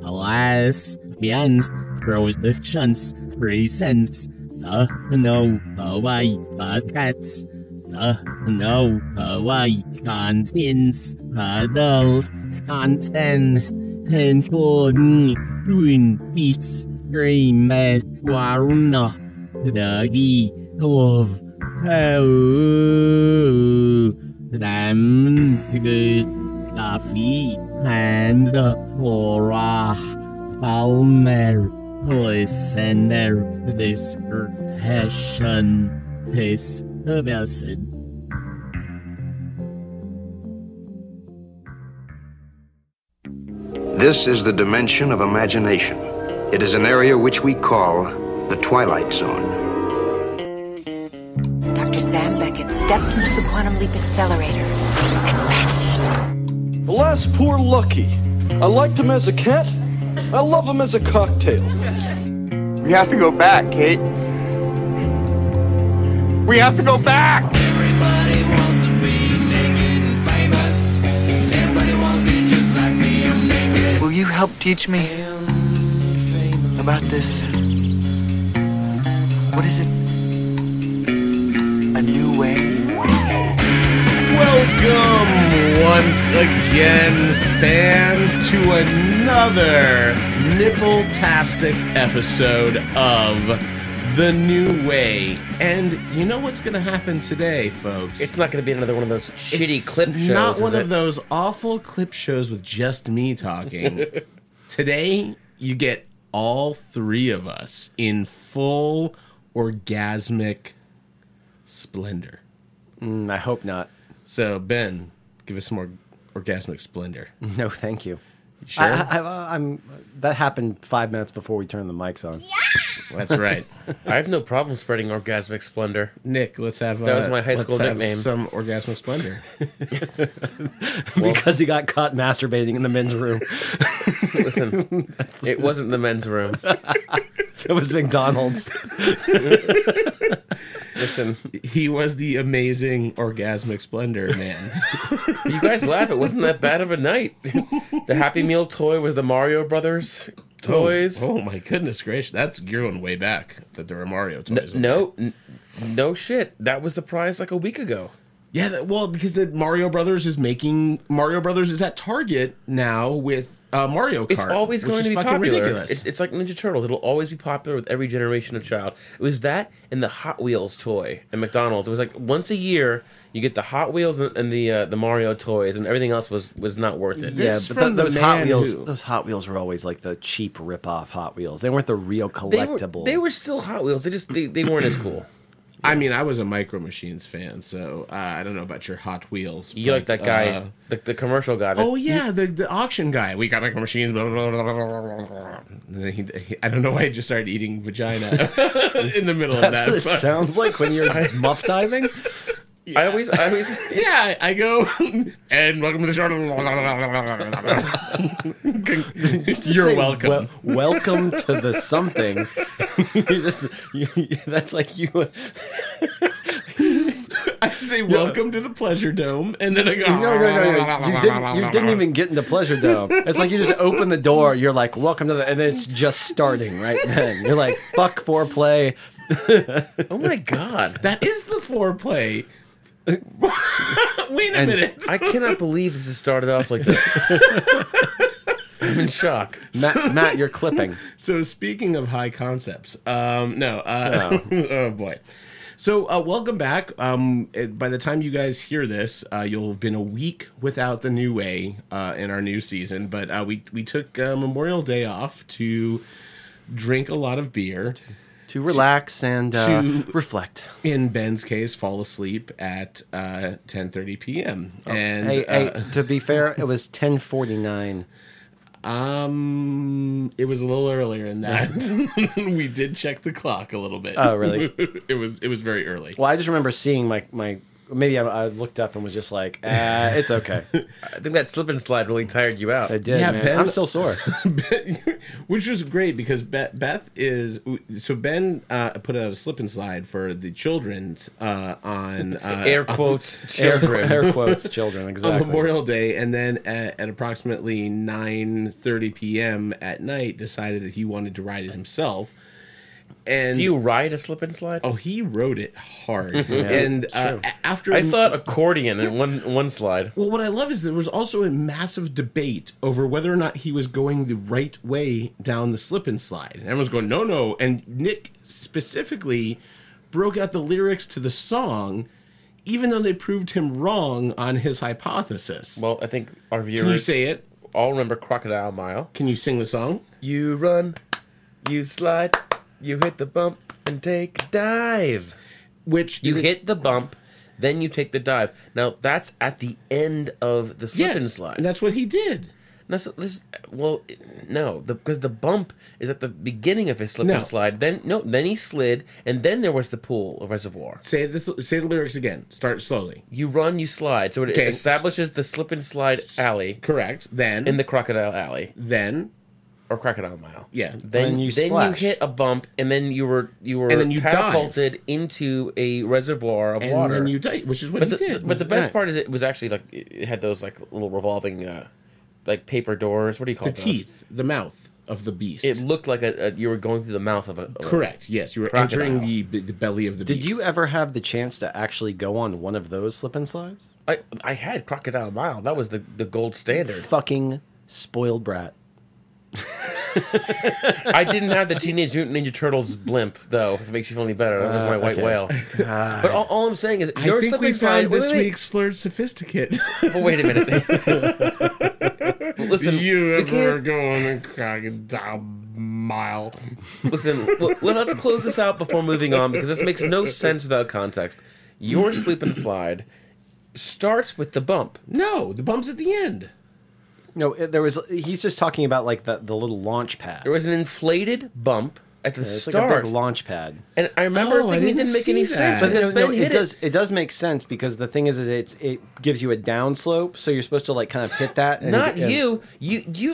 Last Pint Productions presents the No Hawaii Podcasts. The No Hawaii contains adult content, including Twin Peaks, Green Warna, the of them good coffee and horror. Palmer listener discretion is advised. This is the dimension of imagination. It is an area which we call the Twilight Zone. Dr. Sam Beckett stepped into the quantum leap accelerator and vanished. Alas, poor Lucky. I liked him as a cat. I love him as a cocktail. We have to go back, Kate. We have to go back! Everybody wants to be naked and famous. Everybody wants to be just like me. I'm naked. Will you help teach me about this? What is it? A new way? Welcome once again, fans, to another nipple-tastic episode of The New Way. And you know what's going to happen today, folks? It's not going to be another one of those shitty clip shows. Not one of those awful clip shows with just me talking. Today, you get all three of us in full orgasmic splendor. I hope not. So, Ben, give us some more orgasmic splendor. No, thank you. You sure? I'm. That happened 5 minutes before we turned the mics on. That's right. I have no problem spreading orgasmic splendor. Nick, let's have that was my high school nickname. Some orgasmic splendor. Because he got caught masturbating in the men's room. Listen, it wasn't the men's room. It was McDonald's. Listen, he was the amazing orgasmic splendor man. You guys laugh. It wasn't that bad of a night. The Happy Meal toy was the Mario Brothers toys. Oh my goodness gracious. You're going way back that there were Mario toys. No shit. That was the prize like a week ago. Yeah, well, because the Mario Brothers is at Target now with Mario Kart. It's always going to be popular. Ridiculous. It's like Ninja Turtles. It'll always be popular with every generation of child. It was that and the Hot Wheels toy at McDonald's. It was like once a year you get the Hot Wheels and the Mario toys, and everything else was not worth it. Yeah, but those Hot Wheels were always like the cheap rip-off Hot Wheels. They weren't the real collectible. They were still Hot Wheels. They weren't as cool. I mean, I was a Micro Machines fan, so I don't know about your Hot Wheels. You like that guy, the commercial guy. The auction guy. We got Micro Machines. Blah, blah, blah, blah, blah. I don't know why he just started eating vagina in the middle of that. That's what it sounds like when you're muff diving. Yeah. I always yeah, I go and welcome to the show. You're welcome. Welcome to the something. That's like you. I say welcome to the Pleasure Dome, and then I go. No. You didn't even get into Pleasure Dome. It's like you just open the door. You're like, welcome to the, and then it's just starting right then. You're like, fuck foreplay. Oh my god, that is the foreplay. Wait a minute. I cannot believe this has started off like this. I'm in shock. Matt, you're clipping. So speaking of high concepts, oh boy. So welcome back. By the time you guys hear this, you'll have been a week without the New Way in our new season. But we took Memorial Day off to drink a lot of beer. To relax and reflect. In Ben's case, fall asleep at 10:30 p.m. Oh, and hey, to be fair, it was 10:49. It was a little earlier than that. We did check the clock a little bit. Oh, really? It was very early. Well, I just remember seeing my maybe I looked up and was just like, it's okay. I think that slip and slide really tired you out. It did, Yeah, man. Ben- I'm still sore. Which was great because Beth is so Ben put out a slip and slide for the children's on Air quotes, children. Air quotes, children, exactly. on Memorial Day, and then at approximately 9:30 p.m. at night decided that he wanted to ride it himself. And Do you ride a slip and slide? oh, he rode it hard. And after I saw an accordion in one slide. well, what I love is there was also a massive debate over whether or not he was going the right way down the slip and slide. And everyone's going, no. And Nick specifically broke out the lyrics to the song, even though they proved him wrong on his hypothesis. Well, I think our viewers Can you say it? all remember Crocodile Mile. Can you sing the song? You run, you slide, you hit the bump and take a dive. Which You is hit the bump, then you take the dive. Now, that's at the end of the slip and slide. and that's what he did. No, so because the bump is at the beginning of his slip No. and slide. Then he slid, and then there was the pool of reservoir. Say the lyrics again. Start slowly. You run, you slide. So it Okay. establishes the slip and slide alley Correct. Then in the Crocodile Alley then or Crocodile Mile. yeah. Then you you splash. hit a bump, and then you were And then you catapulted into a reservoir of and water. then you died, which is what but he the, did. but the best Right. part is it was actually like it had those like little revolving like paper doors. What do you call the those? teeth, the mouth of the beast. It looked like you were going through the mouth of a Correct. Yes, you were Crocodile. entering the belly of the beast. Did you ever have the chance to actually go on one of those slip and slides? I had Crocodile Mile. That was the gold standard. Fucking spoiled brat. I didn't have the Teenage Mutant Ninja Turtles blimp, though, if it makes you feel any better. That was my white okay. whale. But all I'm saying is, I your think slip we and slide. found this wait. week's slurred sophisticate. But wait a minute. Listen, you we ever can't- go on a Crocodile Mile? Listen, let's close this out before moving on because this makes no sense without context. Your slip and slide starts with the bump. No, the bump's at the end. No, he's just talking about like the little launch pad. There was an inflated bump at the It's like start, a big launch pad. and I remember Oh, I thinking it didn't didn't make see any that. sense But because No, Ben hit it does make sense because the thing is it gives you a downslope, so you're supposed to like kind of hit that. And Not you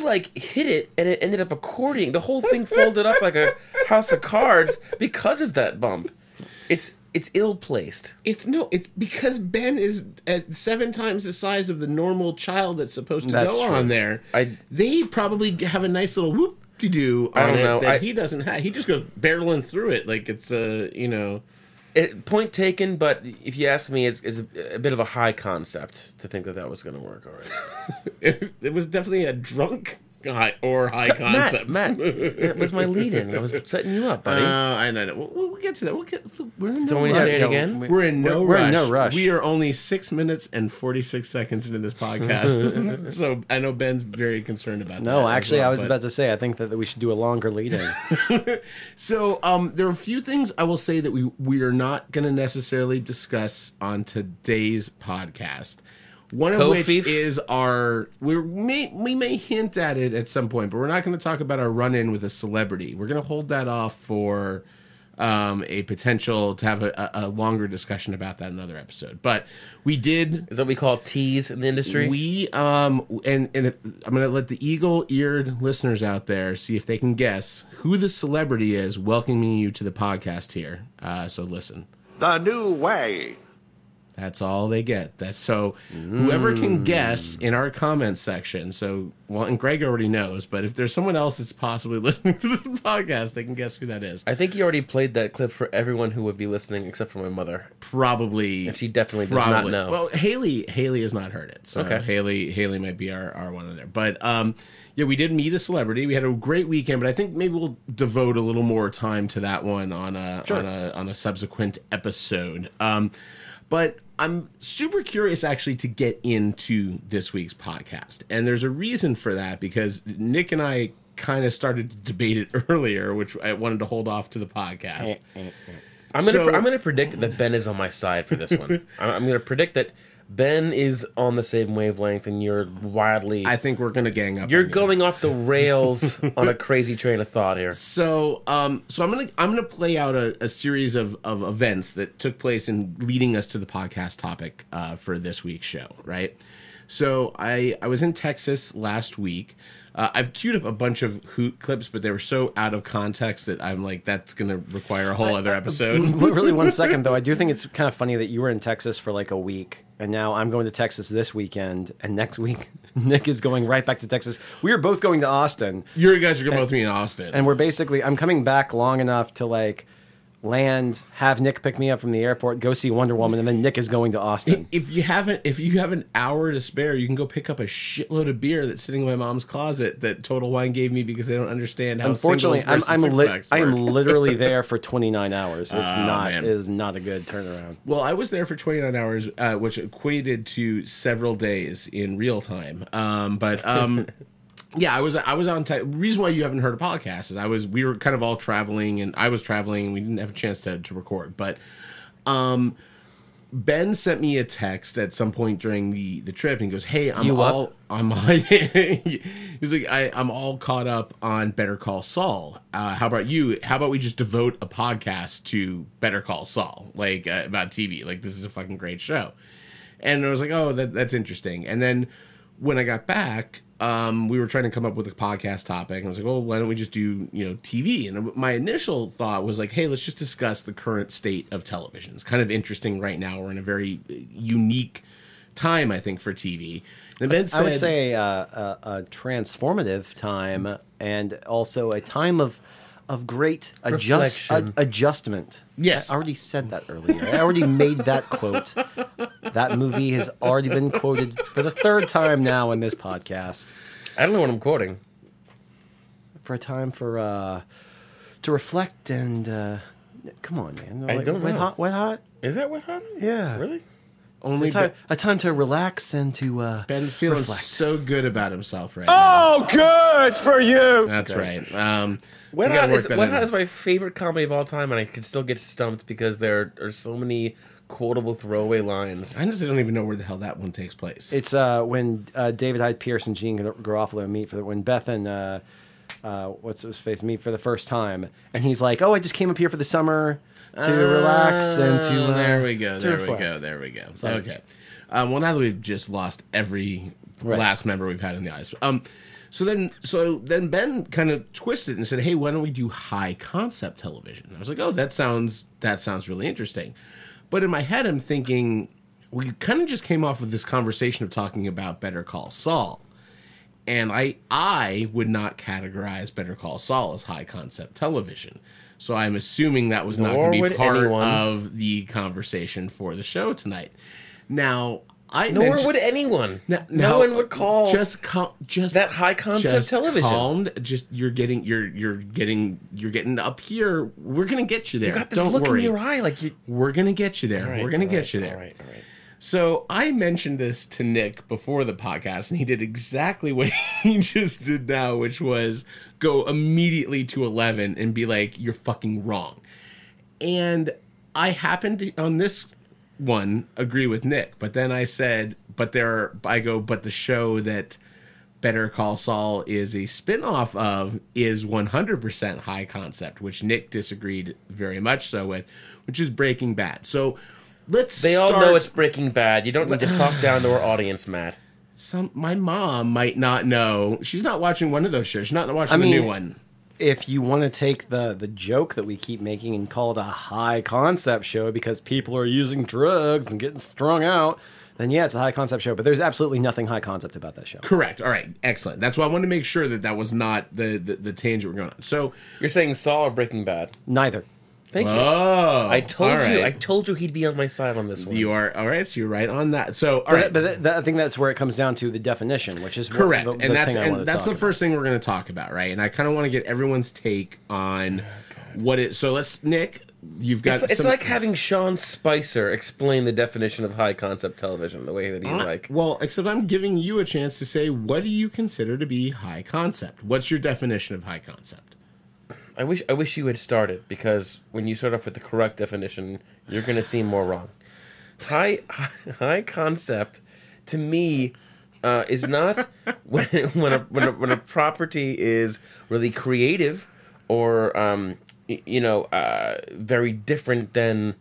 like hit it and it ended up accordioning. The whole thing folded up like a house of cards because of that bump. It's ill placed. It's because Ben is at 7 times the size of the normal child that's supposed to That's go true. on there. They probably have a nice little whoop-de-doo I on don't it know. that he doesn't have. He just goes barreling through it like it's Point taken, but if you ask me, it's a bit of a high concept to think that was going to work. All right. it was definitely a drunk high concept. Matt, that was my lead-in. I was setting you up, buddy. I know. We'll get to that. We're in no Do you want me to rush. say it again? We're in no we're rush. in no rush. We are only 6 minutes and 46 seconds into this podcast. So I know Ben's very concerned about that. No, as actually, well, I was but- about to say I think that we should do a longer lead-in. So there are a few things I will say that we are not going to necessarily discuss on today's podcast. One of which Co-thief? is we may hint at it at some point, but we're not going to talk about our run-in with a celebrity. We're going to hold that off for a potential to have a longer discussion about that in another episode. But we did. Is that what we call tease in the industry? We and I'm going to let the eagle-eared listeners out there see if they can guess who the celebrity is welcoming you to the podcast here. So listen. The new way. That's all they get. That's so whoever can guess in our comment section. So, well, and Greg already knows, but if there's someone else that's possibly listening to this podcast, they can guess who that is. I think you already played that clip for everyone who would be listening, except for my mother. Probably, And she definitely does not know. Well, Haley has not heard it, so Okay. Haley might be our one in there. But yeah, we did meet a celebrity. We had a great weekend, but I think maybe we'll devote a little more time to that one on a subsequent episode. But I'm super curious actually to get into this week's podcast. And there's a reason for that because Nick and I kind of started to debate it earlier, which I wanted to hold off to the podcast. I'm gonna predict that Ben is on my side for this one. I'm gonna predict that Ben is on the same wavelength, and you're wildly. I think we're gonna gang up. You're going off the rails on a crazy train of thought here. So, I'm gonna play out a series of events that took place in leading us to the podcast topic for this week's show. Right. So I was in Texas last week. I've queued up a bunch of Hoot clips, but they were so out of context that I'm like, that's going to require a whole other episode. Really, 1 second, though. I do think it's kind of funny that you were in Texas for like a week, and now I'm going to Texas this weekend, and next week Nick is going right back to Texas. We are both going to Austin. You guys are going to both be in Austin. And we're basically, I'm coming back long enough to like land, have Nick pick me up from the airport, go see Wonder Woman, and then Nick is going to Austin. If you have an hour to spare, you can go pick up a shitload of beer that's sitting in my mom's closet that Total Wine gave me because they don't understand how. Unfortunately, I am literally there for 29 hours. It is not a good turnaround. Well, I was there for 29 hours, which equated to several days in real time. Yeah, I was on. Reason why you haven't heard a podcast is we were kind of all traveling, and I was traveling, and we didn't have a chance to record. But Ben sent me a text at some point during the trip, and he goes, "Hey, I'm all caught up on Better Call Saul. How about you? How about we just devote a podcast to Better Call Saul, like about TV? Like this is a fucking great show." And I was like, "Oh, that's interesting." And then when I got back, we were trying to come up with a podcast topic, and I was like, "Well, why don't we just do TV?" And my initial thought was like, "Hey, let's just discuss the current state of television. It's kind of interesting right now. We're in a very unique time, I think, for TV." And Ben said, I would say a transformative time, and also a time of great adjustment. Yes, I already said that earlier. I already made that quote. That movie has already been quoted for the third time now in this podcast. I don't know what I'm quoting. For a time to reflect and come on, man. I don't know. Wet hot? Is that Wet Hot? Yeah. Really? Only a time to relax and to Ben feeling reflect. So good about himself right now. Oh, good for you. That's right. Wet Hot is my favorite comedy of all time, and I can still get stumped because there are so many quotable throwaway lines. I don't even know where the hell that one takes place. It's when David Hyde Pierce and Gene Garofalo meet when Beth and what's his face meet for the first time, and he's like, "Oh, I just came up here for the summer to relax and to." There we go. So, okay. Well, now that we've just lost every last member we've had in the ice. So then Ben kind of twisted and said, "Hey, why don't we do high concept television?" I was like, "Oh, that sounds really interesting." But in my head, I'm thinking, we kind of just came off of this conversation of talking about Better Call Saul. And I would not categorize Better Call Saul as high concept television. So I'm assuming that was not going to be part of the conversation for the show tonight. Now, Nor would anyone. No one would call just that high concept television. You're getting up here. We're gonna get you there. You got this look in your eye, We're gonna get you there. We're gonna get you there. All right. So I mentioned this to Nick before the podcast, and he did exactly what he just did now, which was go immediately to 11 and be like, "You're fucking wrong." And I happened to, on this one, agree with Nick, but then I said, but the show that Better Call Saul is a spin-off of is 100% high concept, which Nick disagreed very much so with, which is Breaking Bad. So They all know it's Breaking Bad. You don't need to talk down to our audience, Matt. My mom might not know. She's not watching one of those shows. She's not watching the new one. If you want to take the joke that we keep making and call it a high concept show because people are using drugs and getting strung out, then yeah, it's a high concept show. But there's absolutely nothing high concept about that show. Correct. All right. Excellent. That's why I wanted to make sure that was not the tangent we're going on. So you're saying Saul or Breaking Bad? Neither. Thank you. Oh, I told you he'd be on my side on this one. You are all right. So you're right on that. So all right. But I think that's where it comes down to the definition, which is correct. That's the first thing we're going to talk about, right? And I kind of want to get everyone's take on what it. So let's, Nick. You've got. It's like having Sean Spicer explain the definition of high concept television the way that he's like. Well, except I'm giving you a chance to say, what do you consider to be high concept? What's your definition of high concept? I wish you had started, because when you start off with the correct definition, you're going to seem more wrong. high concept to me is not when a property is really creative or very different than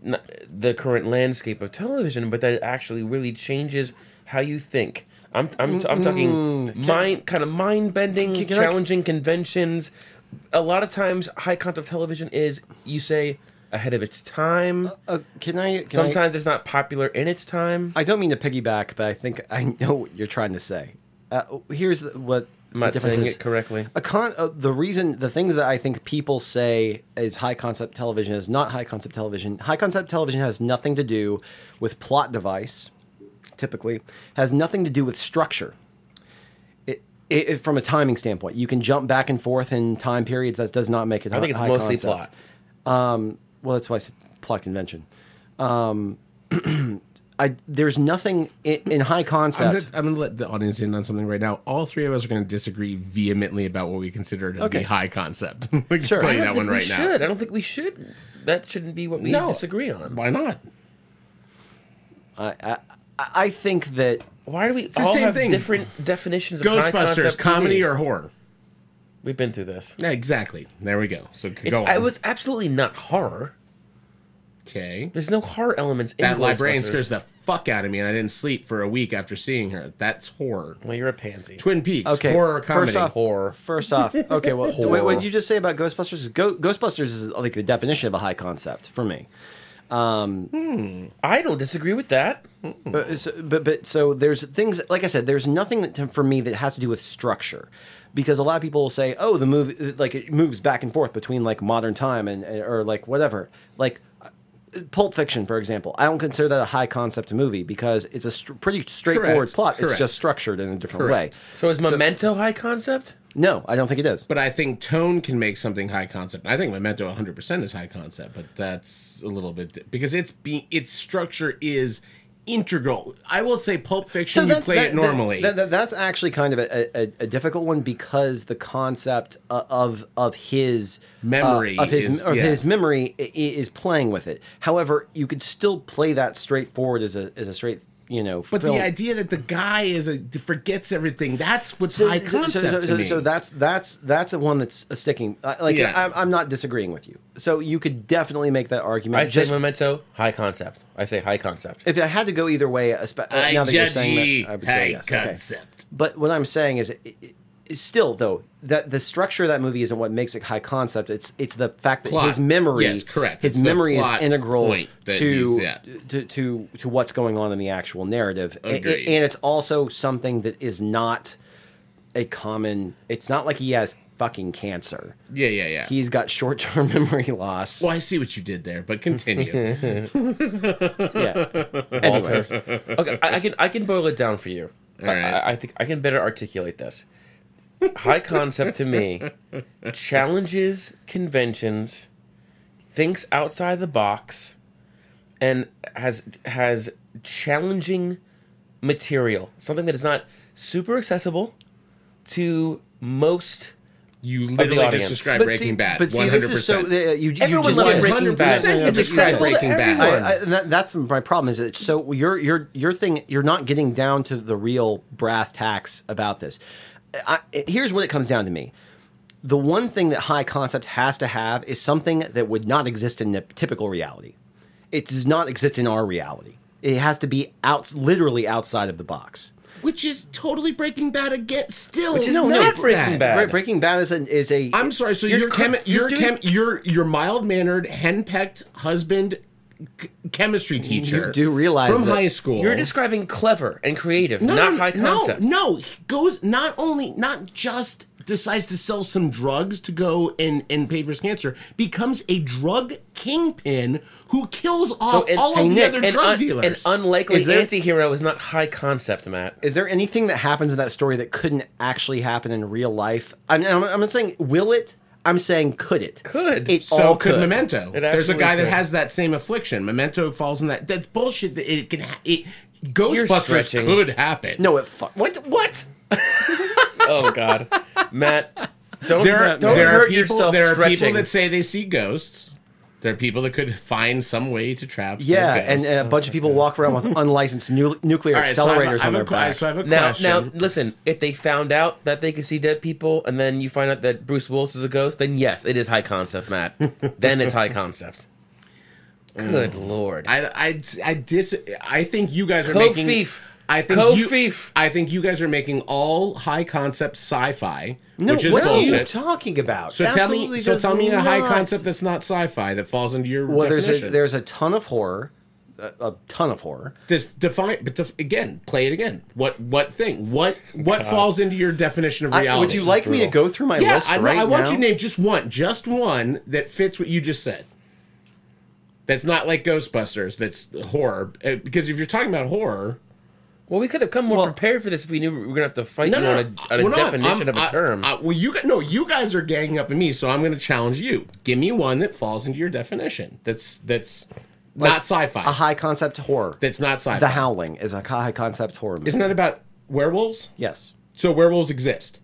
the current landscape of television, but that it actually really changes how you think. I'm talking mind-bending, challenging conventions. A lot of times, high concept television is, you say, ahead of its time. Sometimes it's not popular in its time. I don't mean to piggyback, but I think I know what you're trying to say. Here's what I'm not saying it correctly. The things that I think people say is high concept television is not high concept television. High concept television has nothing to do with plot device. Typically, has nothing to do with structure. It from a timing standpoint, you can jump back and forth in time periods. That does not make it. I think it's mostly plot. Well, that's why I said plot convention. There's nothing in high concept. I'm going to let the audience in on something right now. All three of us are going to disagree vehemently about what we consider to be high concept. We can tell you that one right now. I don't think we should. That shouldn't be what we disagree on. Why not? I think that... Why do we all have different definitions of high concept Ghostbusters, comedy or horror? We've been through this. Yeah, exactly. There we go. So go on. It was absolutely not horror. Okay. There's no horror elements in that librarian scares the fuck out of me, and I didn't sleep for a week after seeing her. That's horror. Well, you're a pansy. Twin Peaks, horror, comedy. First off, okay, well, what did you just say about Ghostbusters? Ghostbusters is like the definition of a high concept for me. I don't disagree with that. So there's things, like I said, there's nothing for me that has to do with structure. Because a lot of people will say, oh, the movie, like, it moves back and forth between, like, modern time or, like, whatever. Like, Pulp Fiction, for example. I don't consider that a high concept movie because it's a pretty straightforward plot. It's just structured in a different way. So is Memento high concept? No, I don't think it is. But I think tone can make something high concept. I think Memento 100% is high concept, but that's a little bit... Because its structure is... integral. I will say Pulp Fiction, you play it normally. That's actually kind of a difficult one because the concept of his memory his memory is playing with it. However, you could still play that straightforward as a straight but film. the idea that the guy forgets everything, that's what's high concept to me. So that's the one that's sticking. I'm not disagreeing with you. So you could definitely make that argument. I say Memento, high concept. I say high concept. If I had to go either way, now that you're saying that, I would say yes. Concept. Okay. But what I'm saying is, still though, that the structure of that movie isn't what makes it high concept. It's the fact that his memory, his memory is integral to what's going on in the actual narrative, and it's also something that is not a common. It's not like he has fucking cancer. Yeah. He's got short-term memory loss. Well, I see what you did there, but continue. Yeah. Anyways. Okay, I can boil it down for you. All right. I think I can better articulate this. High concept to me challenges conventions, thinks outside the box, and has challenging material. Something that is not super accessible to most. You literally just described Breaking Bad. But see, 100%. This is so everyone loves Breaking Bad. It's accessible Breaking Bad. That's my problem. Is it so your thing? You're not getting down to the real brass tacks about this. Here's what it comes down to me. The one thing that high concept has to have is something that would not exist in the typical reality. It does not exist in our reality. It has to be literally outside of the box. Which is totally Breaking Bad again. Still, which is not Breaking Bad. Breaking Bad is a. I'm sorry. So your mild mannered, henpecked husband, chemistry teacher. You do realize from high school. You're describing clever and creative, not high concept. No, he goes not just decides to sell some drugs to go and pay for his cancer, becomes a drug kingpin who kills off all of the other drug dealers. An unlikely anti-hero is not high concept, Matt. Is there anything that happens in that story that couldn't actually happen in real life? I'm not saying will it. I'm saying could it? Could. It so all could Memento. There's a guy that has that same affliction. Memento falls in that. That's bullshit. That it can. Ghostbusters could happen. No, it. What? Oh God, Matt. Don't there hurt are yourself. There are stretching. people that say they see ghosts. There are people that could find some way to trap. Yeah, said and ghosts. a bunch of people walk around with unlicensed nuclear All right, so accelerators on their back. So I have a Now, question. listen. If they found out that they could see dead people, and then you find out that Bruce Willis is a ghost, then yes, it is high concept, Matt. Then it's high concept. Good lord! I think you guys are Cove making. thief. I think Co-thief. I think you guys are making all high concept sci-fi, No, which is what are you bullshit. talking about? So Absolutely tell me a does high not. concept that's not sci-fi that falls into your Well, definition. there's a ton of horror, a ton of horror. Define, but again, play it again. What thing? What falls into your definition of reality? Would you like me to go through my list I right want now? you to name just one that fits what you just said. That's not like Ghostbusters. That's horror. Because if you're talking about horror. Well, we could have come more prepared for this if we knew we were going to have to fight you on a definition of a term. Well, you guys are ganging up on me, so I'm going to challenge you. Give me one that falls into your definition. That's not sci-fi. A high concept horror. That's not sci-fi. The Howling is a high concept horror movie. Isn't that about werewolves? Yes. So werewolves exist.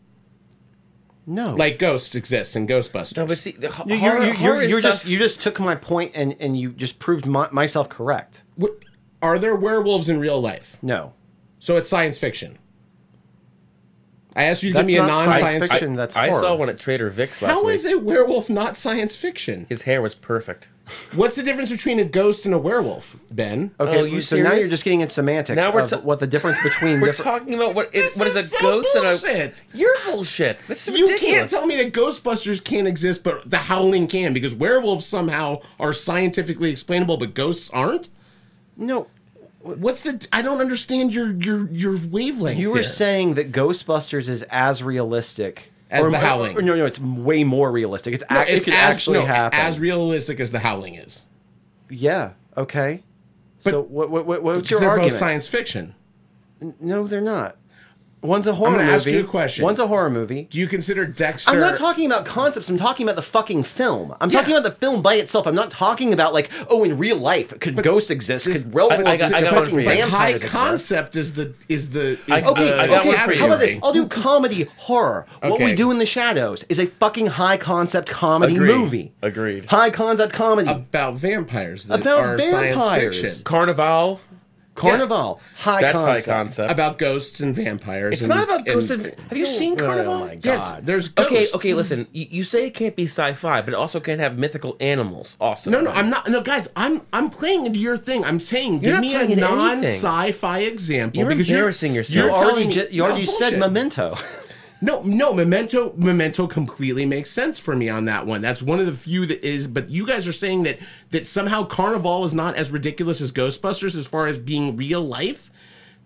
No. Like ghosts exist in Ghostbusters. No, but see, the you just took my point and you just proved myself correct. Are there werewolves in real life? No. So it's science fiction. I asked you to That's give me a not non-science science fiction. That's I horror. saw one at Trader Vic's last How week. is a werewolf not science fiction? His hair was perfect. What's the difference between a ghost and a werewolf, Ben? Okay, Oh, you so now serious? you're just getting into semantics Now we're of what the difference between We're different... talking about what is a so ghost bullshit. and a... You're bullshit. That's You ridiculous. can't tell me that Ghostbusters can't exist, but the Howling can, because werewolves somehow are scientifically explainable, but ghosts aren't? No. What's the... I don't understand your wavelength You were here. saying that Ghostbusters is as realistic... As The Howling. No, it's way more realistic. It could as, actually happen. as realistic as The Howling is. Yeah, okay. But- So what's Because your they're argument? both science fiction. No, they're not. One's a horror I'm movie. gonna ask you a question. One's a horror movie. Do you consider Dexter... I'm not talking about concepts. I'm talking about the fucking film. I'm talking about the film by itself. I'm not talking about like, oh, in real life, could ghosts exist? Could werewolves I exist? got Could one fucking for you. But vampires high exist? concept is the Okay, I got one for you. how about this? I'll do comedy horror. What Okay. We Do in the Shadows is a fucking high concept comedy Agreed. movie. Agreed. High concept comedy. about vampires that About are vampires. science fiction. Carnival. Carnival. High That's concept. high concept. About ghosts and vampires. It's not about ghosts and... Have you seen Carnival? Oh my god. Yes, there's ghosts. Okay, listen. You say it can't be sci-fi, but it also can't have mythical animals. Also, No, I'm not. No, guys, I'm playing into your thing. I'm saying, You're give not me a playing into non-sci-fi example. You're because embarrassing yourself. You You're already, telling, you already no, said bullshit. Memento. No, Memento completely makes sense for me on that one. That's one of the few that is. But you guys are saying that somehow Carnival is not as ridiculous as Ghostbusters as far as being real life.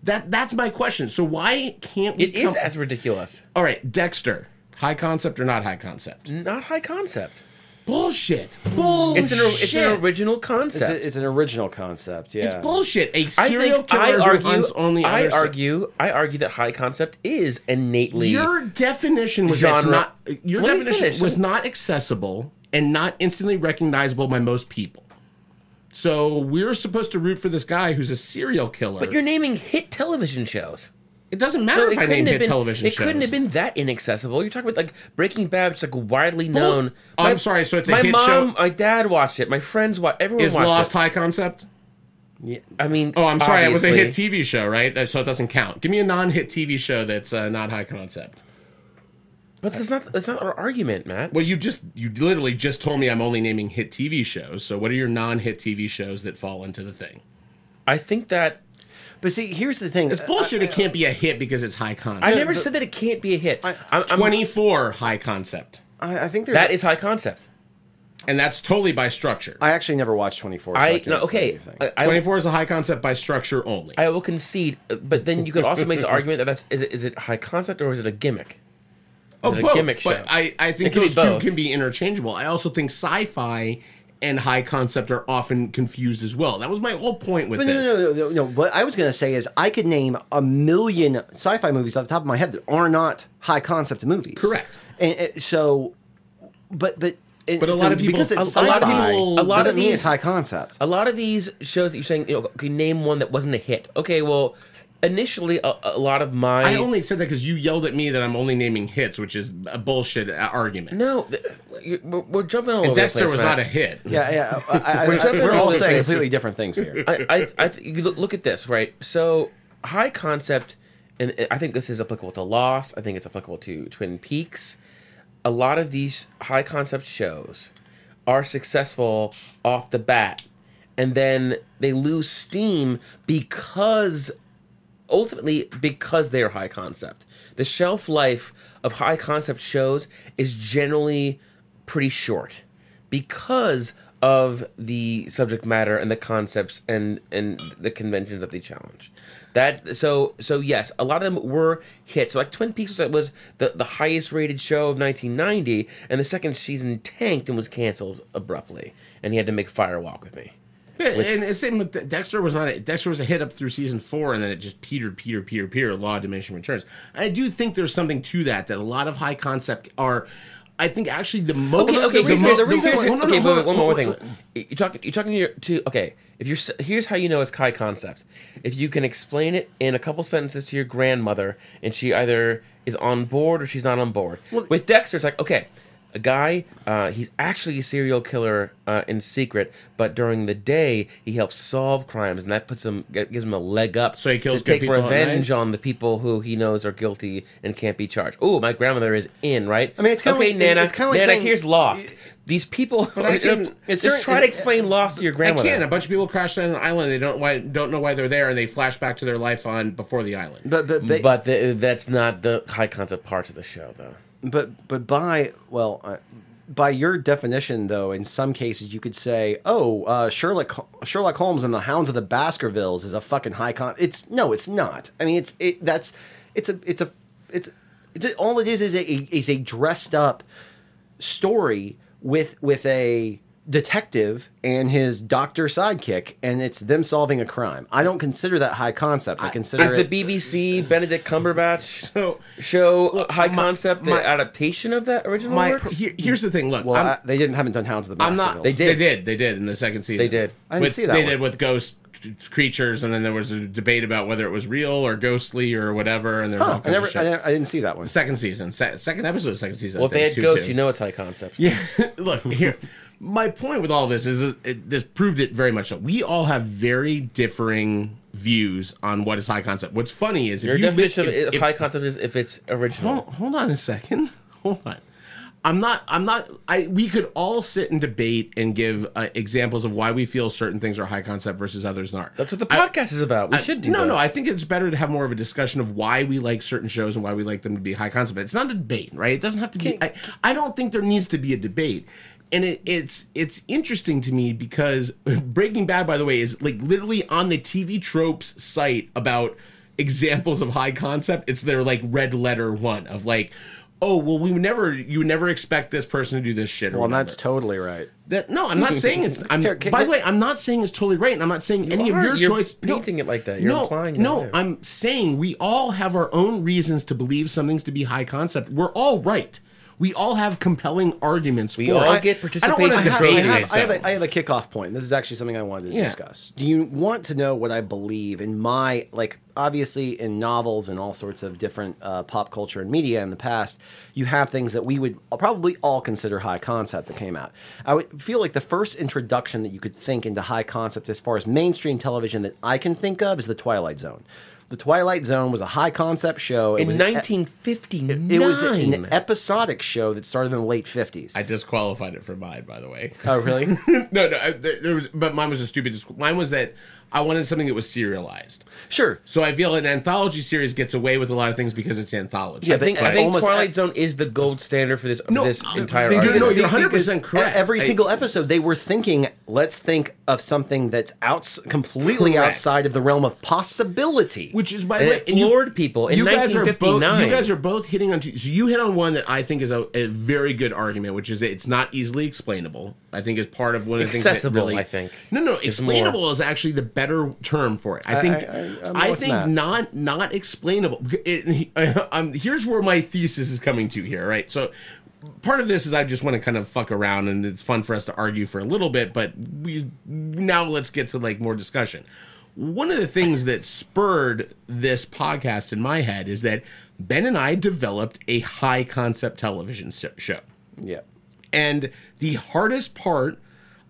That's my question. So why can't we? It is as ridiculous. All right, Dexter, high concept or not high concept? Not high concept. Bullshit. Bullshit. It's an original concept. It's an original concept. Yeah. It's bullshit. A I serial think killer who hunts only I other argue that high concept is innately Your definition was genre. not. Your Let me definition finish. was not accessible and not instantly recognizable by most people. So we're supposed to root for this guy who's a serial killer. But you're naming hit television shows. It doesn't matter if I name hit television It shows. couldn't have been that inaccessible. You're talking about like Breaking Bad. It's like widely known. I'm sorry. So it's a my hit mom, show. my dad watched it. My friends watched. Everyone Is watched Lost it. high concept? Yeah, I mean, Oh, I'm sorry. It was a obviously. hit TV show, right? So it doesn't count. Give me a non-hit TV show that's not high concept. But that's not our argument, Matt. Well, you literally just told me I'm only naming hit TV shows. So what are your non-hit TV shows that fall into the thing? I think that But see, here's the thing. It's bullshit. It can't be a hit because it's high concept. I never said that it can't be a hit. I'm 24 high concept, I think there's that is high concept. and that's totally by structure. I actually never watched 24. So I can't say Okay. anything. 24 is a high concept by structure only. I will concede, but then you could also make the argument that is it high concept or is it a gimmick? Is it a both, gimmick show? But I It think could be those two both. can be interchangeable. I also think sci-fi and high concept are often confused as well. That was my whole point with But this. no. What I was going to say is I could name a million sci-fi movies off the top of my head that are not high concept movies. Correct. And so, but a lot of people- because it's a lot of sci-fi, people- a lot doesn't of mean these- it's high concept. A lot of these shows that you're saying, okay, name one that wasn't a hit. Okay, well, initially, a lot of my I only said that because you yelled at me that I'm only naming hits, which is a bullshit argument. no, we're jumping all And over Dexter the place, was Matt. not a hit. Yeah. jumping We're all all over the saying place. completely different things here. You look at this, right? So high concept, and I think this is applicable to Lost. I think it's applicable to Twin Peaks. A lot of these high concept shows are successful off the bat, and then they lose steam because they're high concept. The shelf life of high concept shows is generally pretty short because of the subject matter and the concepts and the conventions that they challenge. So yes, a lot of them were hits. So like Twin Peaks was the highest rated show of 1990, and the second season tanked and was canceled abruptly, and he had to make Fire Walk with Me. Yeah, and the same with Dexter was a hit up through season 4, and then it just petered. Law of diminishing returns. I do think there's something to that a lot of high concept are. I think actually the most. One more thing. You're talking to. Okay, here's how you know it's high concept. If you can explain it in a couple sentences to your grandmother, and she either is on board or she's not on board. With Dexter, it's like, okay, a guy, he's actually a serial killer in secret, but during the day he helps solve crimes, and that gives him a leg up. So he kills to good take people at revenge night? on the people who he knows are guilty and can't be charged. Oh, my grandmother is in, right? I mean, it's kind of like Nana. it's kind of like Nana, saying, here's Lost. These people. Just try to explain Lost to your grandmother. I can. A bunch of people crash on an island. They don't know why they're there, and they flash back to their life on before the island. But that's not the high concept parts of the show, though. But by your definition, though, in some cases you could say, Sherlock Holmes and the Hounds of the Baskervilles is a fucking high con. It's not. I mean, all it is a dressed up story with a detective and his doctor sidekick, and it's them solving a crime. I don't consider that high concept. I consider the BBC Benedict Cumberbatch show high concept, the adaptation of that original work. Here's the thing. Look, they haven't done Hounds of the Baskervilles. They did in the second season. They did. I didn't see that. They one. did with ghost creatures, and then there was a debate about whether it was real or ghostly or whatever. And there's all kinds of shit. I didn't see that one. Second season, second episode of second season. Well, if they had ghosts, you know it's high concept. Yeah. Look here. My point with all this is this proved it very much so. We all have very differing views on what is high concept. What's funny is Your definition of high concept is if it's original. Hold on a second. Hold on. We could all sit and debate and give examples of why we feel certain things are high concept versus others aren't. That's what the podcast is about. We should do that. No, I think it's better to have more of a discussion of why we like certain shows and why we like them to be high concept. It's not a debate, right? It doesn't have to be. I don't think there needs to be a debate. And it's interesting to me because Breaking Bad, by the way, is like literally on the TV Tropes site about examples of high concept. It's their like red letter one of like, oh, well, you would never expect this person to do this shit. Well, that's totally right. I'm not saying it's. By the way, I'm not saying it's totally right, and I'm not saying any of your choice. You're painting it like that. You're implying that. No, I'm saying we all have our own reasons to believe something's to be high concept. We're all right. We all have compelling arguments for it. We all get participation. I have a kickoff point. This is actually something I wanted to discuss. Do you want to know what I believe in my, like, obviously in novels and all sorts of different pop culture and media in the past, you have things that we would probably all consider high concept that came out. I would feel like the first introduction that you could think into high concept as far as mainstream television that I can think of is The Twilight Zone. The Twilight Zone was a high concept show. In 1959. It was an episodic show that started in the late 50s. I disqualified it for mine, by the way. Oh, really? No. But mine was a stupid. Mine was that I wanted something that was serialized. Sure. So I feel an anthology series gets away with a lot of things because it's anthology. I think Twilight Zone is the gold standard for this entire argument. No, you're 100% correct. Every single episode, they were thinking, let's think of something that's completely outside of the realm of possibility. Which is, by the way, it floored people in 1959. You guys are both hitting on two. So you hit on one that I think is a very good argument, which is that it's not easily explainable. I think is part of one of the things that really... I think. No, explainable is actually the better term for it. I think not explainable. Here's where my thesis is coming to here, right? So part of this is I just want to kind of fuck around, and it's fun for us to argue for a little bit, but now let's get to like more discussion. One of the things that spurred this podcast in my head is that Ben and I developed a high concept television show. Yeah. And the hardest part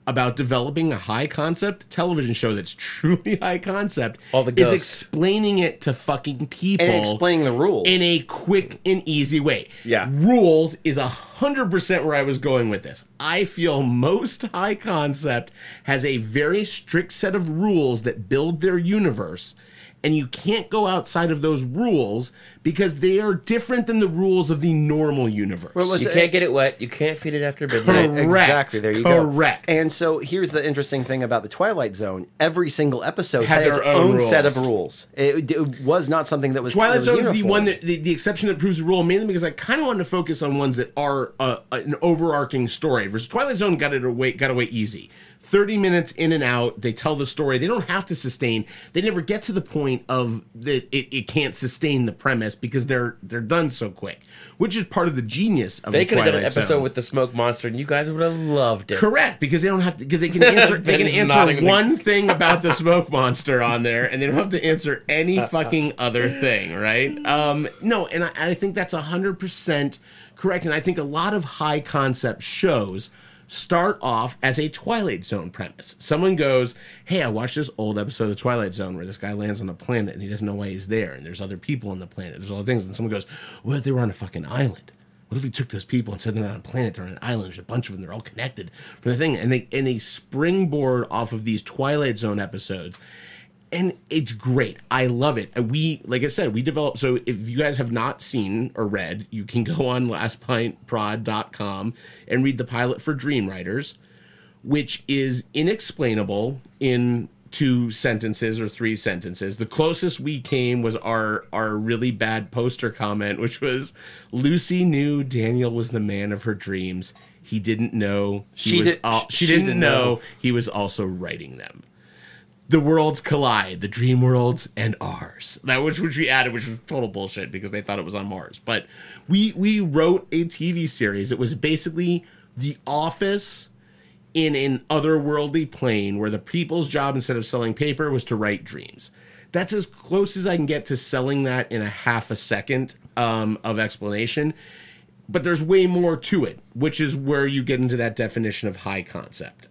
about developing a high concept television show that's truly high concept is explaining it to fucking people and explaining the rules in a quick and easy way. Yeah. Rules is 100% where I was going with this. I feel most high concept has a very strict set of rules that build their universe, and you can't go outside of those rules because they are different than the rules of the normal universe. Well, you can't get it wet. You can't feed it after midnight. Correct. Exactly. There you go. Correct. And so here's the interesting thing about the Twilight Zone: every single episode had its their own own set of rules. rules. It was not something that was Twilight Zone is the uniform. one that the exception that proves the rule, mainly because I kind of wanted to focus on ones that are an overarching story. Versus Twilight Zone got away easy. 30 minutes in and out, they tell the story. They don't have to sustain. They never get to the point of that it can't sustain the premise because they're done so quick, which is part of the genius of They the could have done an Twilight episode Zone. with the smoke monster, and you guys would have loved it. Correct, because they don't have to, because they can answer Ben's nodding. one thing about the smoke monster on there, and they don't have to answer any fucking other thing, right? No, and I think that's 100% correct, and I think a lot of high concept shows start off as a Twilight Zone premise. Someone goes, hey, I watched this old episode of Twilight Zone where this guy lands on a planet and he doesn't know why he's there, and there's other people on the planet, there's all the things, and someone goes, what if they were on a fucking island? What if we took those people and said they're not on a planet, they're on an island, there's a bunch of them, they're all connected from the thing, and they springboard off of these Twilight Zone episodes. And it's great. I love it. And we, like I said, we developed. So if you guys have not seen or read, you can go on lastpintprod.com and read the pilot for Dream Writers, which is inexplainable in 2 sentences or 3 sentences. The closest we came was our really bad poster comment, which was Lucy knew Daniel was the man of her dreams. He didn't know. She didn't know he was also writing them. The worlds collide, the dream worlds and ours. That which we added, which was total bullshit because they thought it was on Mars. But we wrote a TV series. It was basically The Office in an otherworldly plane where the people's job, instead of selling paper, was to write dreams. That's as close as I can get to selling that in a half a second of explanation. But there's way more to it, which is where you get into that definition of high concept.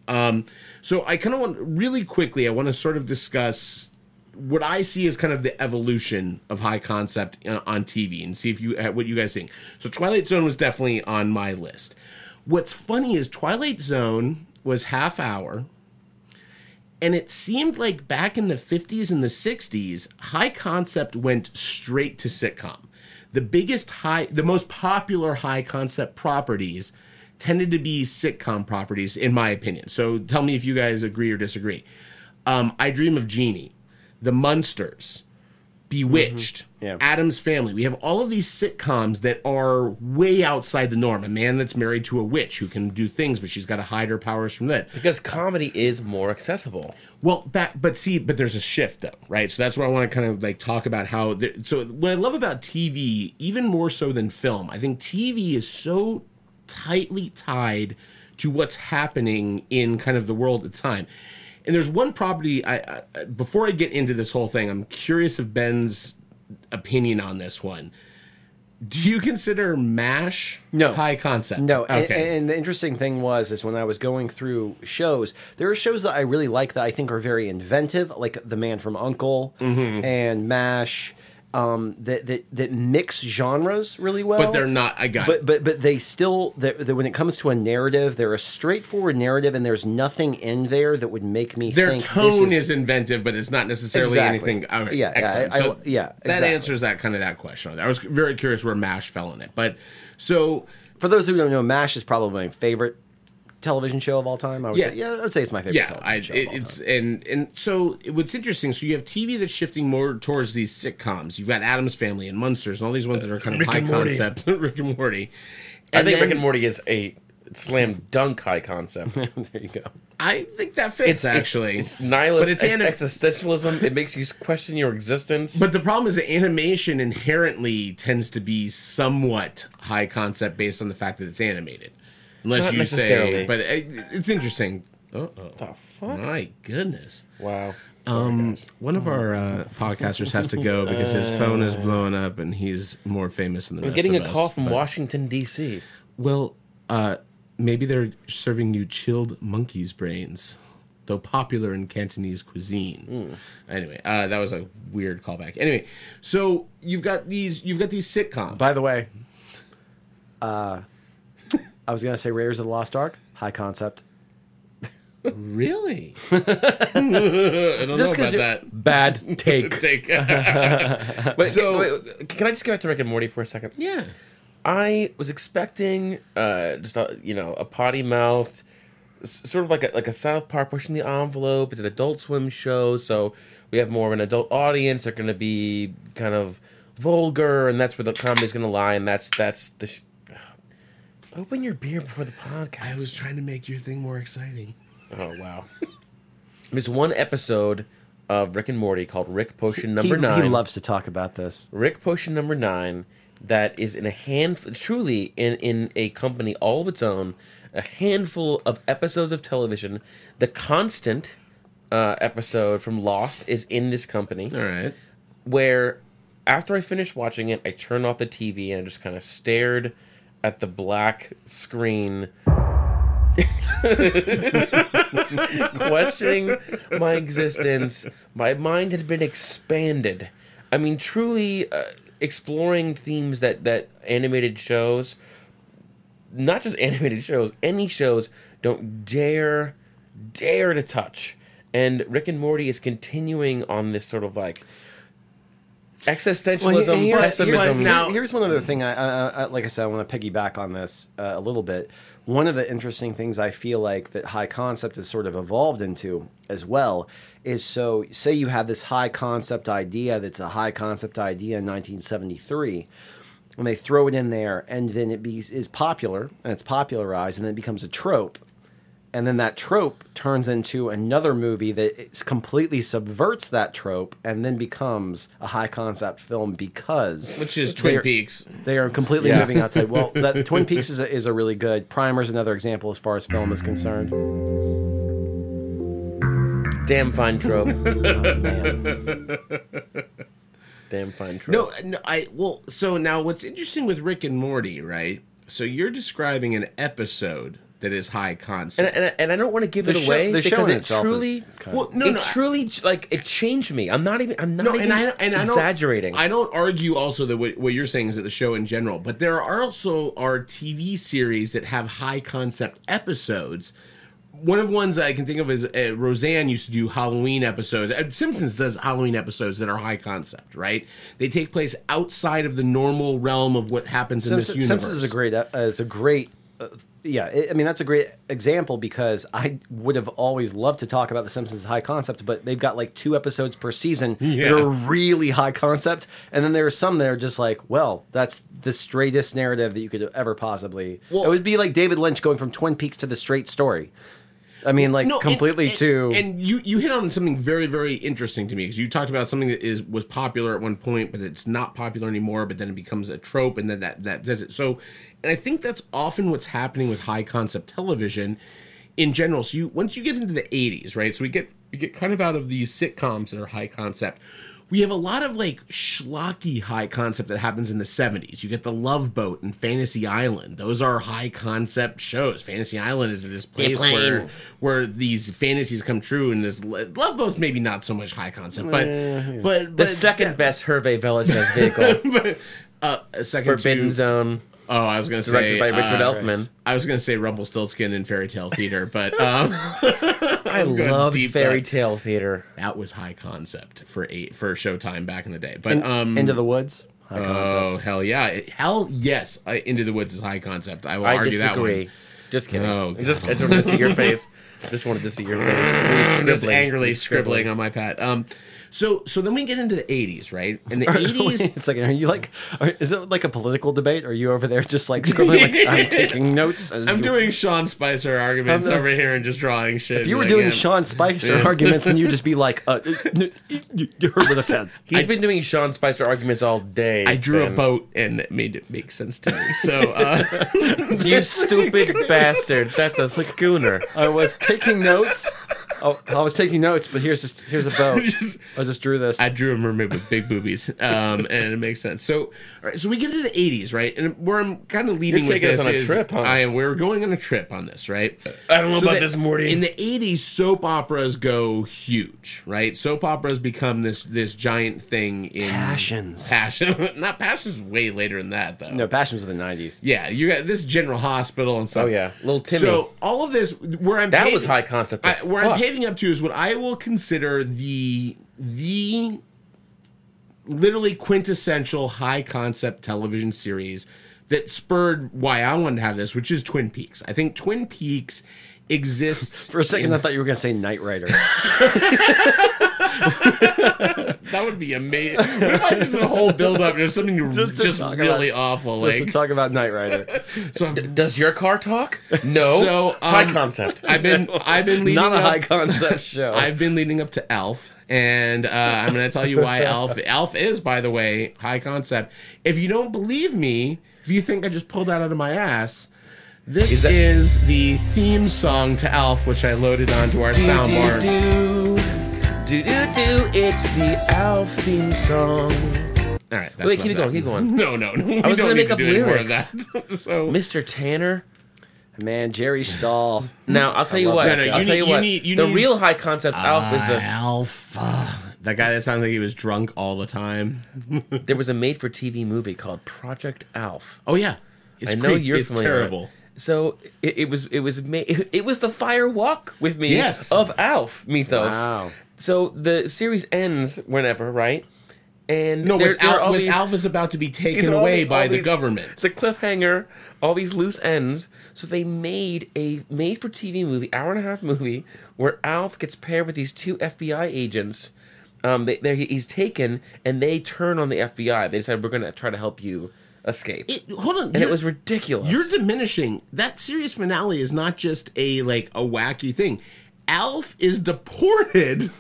So I kind of want, really quickly, I want to sort of discuss what I see as kind of the evolution of high concept on TV and see if what you guys think. So Twilight Zone was definitely on my list. What's funny is Twilight Zone was half hour, and it seemed like back in the 50s and the 60s, high concept went straight to sitcom. The most popular high concept properties tended to be sitcom properties, in my opinion. So tell me if you guys agree or disagree. I Dream of Jeannie, The Munsters, Bewitched, Addams Family. We have all of these sitcoms that are way outside the norm. A man that's married to a witch who can do things, but she's got to hide her powers from that. Because comedy is more accessible. Well, but there's a shift though, right? So that's where I want to kind of like talk about how. So what I love about TV, even more so than film, I think TV is so tightly tied to what's happening in kind of the world at the time. And there's one property. Before I get into this whole thing, I'm curious of Ben's opinion on this one. Do you consider MASH high concept? No. Okay. And the interesting thing is when I was going through shows, there are shows that I really like that I think are very inventive, like The Man from U.N.C.L.E. and MASH, that mix genres really well. But they're not. I got it. But they still, when it comes to a narrative, they're a straightforward narrative, and there's nothing in there that would make me Their think tone is inventive, but it's not necessarily anything. Yeah, excellent. So that answers that question. I was very curious where MASH fell in it. But so for those who don't know, MASH is probably my favorite television show of all time. I would say it's my favorite television show of all time. And so what's interesting, so you have TV that's shifting more towards these sitcoms. You've got Addams Family and Munsters and all these ones that are kind of high concept. Rick and Morty. I think Rick and Morty is a slam dunk high concept. There you go. I think that fits, actually. It's nihilist, it's existentialism. It makes you question your existence. But the problem is that animation inherently tends to be somewhat high concept based on the fact that it's animated. Unless Not you necessarily. say, but it's interesting. The fuck? My goodness. Wow. One of our podcasters has to go because his phone is blowing up, and he's more famous than the rest of us. I'm getting a call from Washington D.C. Well, maybe they're serving you chilled monkey's brains, though popular in Cantonese cuisine. Anyway, that was a weird callback. Anyway, so you've got these sitcoms. By the way, I was gonna say Raiders of the Lost Ark, high concept. Really? I don't know about that. Bad take. Wait, can I just get back to Rick and Morty for a second? Yeah. I was expecting just a potty mouth, sort of like a South Park pushing the envelope. It's an Adult Swim show, so we have more of an adult audience. They're going to be kind of vulgar, and that's where the comedy's going to lie. And that's the. Open your beer before the podcast. I was trying to make your thing more exciting. Oh wow! There's one episode of Rick and Morty called Rick Potion Number 9. He loves to talk about this. Rick Potion Number 9. That is in truly in a company all of its own, a handful of episodes of television. The Constant episode from Lost is in this company. All right. Where after I finished watching it, I turned off the TV and I just kind of stared at the black screen, questioning my existence. My mind had been expanded. I mean, truly exploring themes that animated shows, not just animated shows, any shows don't dare to touch. And Rick and Morty is continuing on this sort of like existentialism, pessimism. Here's one other thing. I like I said, I want to piggyback on this a little bit. One of the interesting things I feel like that high concept has sort of evolved into as well is, so say you have this high concept idea that's a high concept idea in 1973, and they throw it in there, and then it is popular, and it's popularized, and then it becomes a trope. And then that trope turns into another movie that completely subverts that trope and then becomes a high concept film because... Which is Twin Peaks. They are completely moving outside. Well, that Twin Peaks is a really good... Primer's another example as far as film is concerned. Damn fine trope. Oh, man. Damn fine trope. So now what's interesting with Rick and Morty, right? So you're describing an episode that is high concept, and I don't want to give it away because it truly, truly like it changed me. I'm not even exaggerating. I don't argue also that what you're saying is that the show in general, but there are also TV series that have high concept episodes. One of the ones I can think of is Roseanne used to do Halloween episodes. Simpsons does Halloween episodes that are high concept, right? They take place outside of the normal realm of what happens in this universe. Simpsons is a great. I mean, that's a great example because I would have always loved to talk about The Simpsons high concept, but they've got like 2 episodes per season that are really high concept. And then there are some that are just like, well, that's the straightest narrative that you could ever possibly... it would be like David Lynch going from Twin Peaks to The Straight Story. I mean, And you hit on something very, very interesting to me because you talked about something that was popular at one point, but it's not popular anymore. But then it becomes a trope, and then that does it. So, and I think that's often what's happening with high concept television in general. So once you get into the 80s, right? So we get kind of out of these sitcoms that are high concept. We have a lot of like schlocky high concept that happens in the 70s. You get The Love Boat and Fantasy Island. Those are high concept shows. Fantasy Island is this place where these fantasies come true, and this Love Boat's maybe not so much high concept, but the second best Hervé Villechaize vehicle. Forbidden Zone. Oh, I was going to say... Directed by Richard Elfman. I was going to say Rumpelstiltskin and Fairy Tale Theater, but... I loved Fairy Tale Theater. That was high concept for Showtime back in the day. But Into the Woods? High concept. Oh, hell yeah. Hell yes, Into the Woods is high concept. I will argue that one. Just kidding. Oh, I just wanted to see your face. Just wanted to see your face. Just angrily scribbling on my pad. So then we get into the 80s, right? In the 80s... Wait a second, are you like... is it like a political debate? Or are you over there just like scribbling like I'm taking notes? I'm doing Sean Spicer arguments over here and just drawing shit. If you were doing Sean Spicer arguments, then you'd just be like, you heard what I said. He's been doing Sean Spicer arguments all day. I drew a boat and it made it make sense to me. So, you stupid bastard. That's a schooner. I was taking notes Oh, I was taking notes, but here's a boat. I just drew this. I drew a mermaid with big boobies, and it makes sense. So, all right, so we get to the 80s, right? And where I'm kind of leading You're taking with us this on a is, trip, huh? we're going on a trip on this, right? I don't know about that this, Morty. In the 80s, soap operas go huge, right? Soap operas become this giant thing in Passion. Not Passion's way later than that, though. No, Passions in the 90s. Yeah, you got this General Hospital and stuff. Oh yeah, little Timmy. So all of this, where I'm that was high concept. where I'm paving up to is what I will consider the literally quintessential high concept television series that spurred why I wanted to have this, which is Twin Peaks. I think Twin Peaks exists. For a second, I thought you were going to say Knight Rider. That would be amazing. What if I just did a whole build up to something just really awful, Just like to talk about Knight Rider. so Does your car talk? No. So, high concept. I've been leading Not a up, high concept show. I've been leading up to Elf, and I'm going to tell you why Elf is, by the way, high concept. If you don't believe me, if you think I just pulled that out of my ass, this is the theme song to Elf, which I loaded onto our soundboard. It's the Alf theme song. All right, that's Wait, not keep that. going. No. We I was don't gonna need make to up do any more of lyrics. that. So Mr. Tanner. Man, Jerry Stahl. Now I'll tell you what. No, I'll tell you what. you The need- real high concept Alf is the. Elf. That guy that sounded like he was drunk all the time. There was a made-for-TV movie called Project Alf. Oh yeah, it's I know you're it's familiar with it. terrible. So it was the Fire Walk with Me Yes. of Alf mythos. Wow. So the series ends whenever, right? And No, there with are all Alf, these, Alf is about to be taken all away the- by all the these- government. It's a cliffhanger, all these loose ends. So they made a made-for-TV movie, hour-and-a-half movie, where Alf gets paired with these two FBI agents. He's taken, and they turn on the FBI. They decide, we're going to try to help you escape. Hold on, And it was ridiculous. You're diminishing. That series finale is not just a wacky thing. Alf is deported.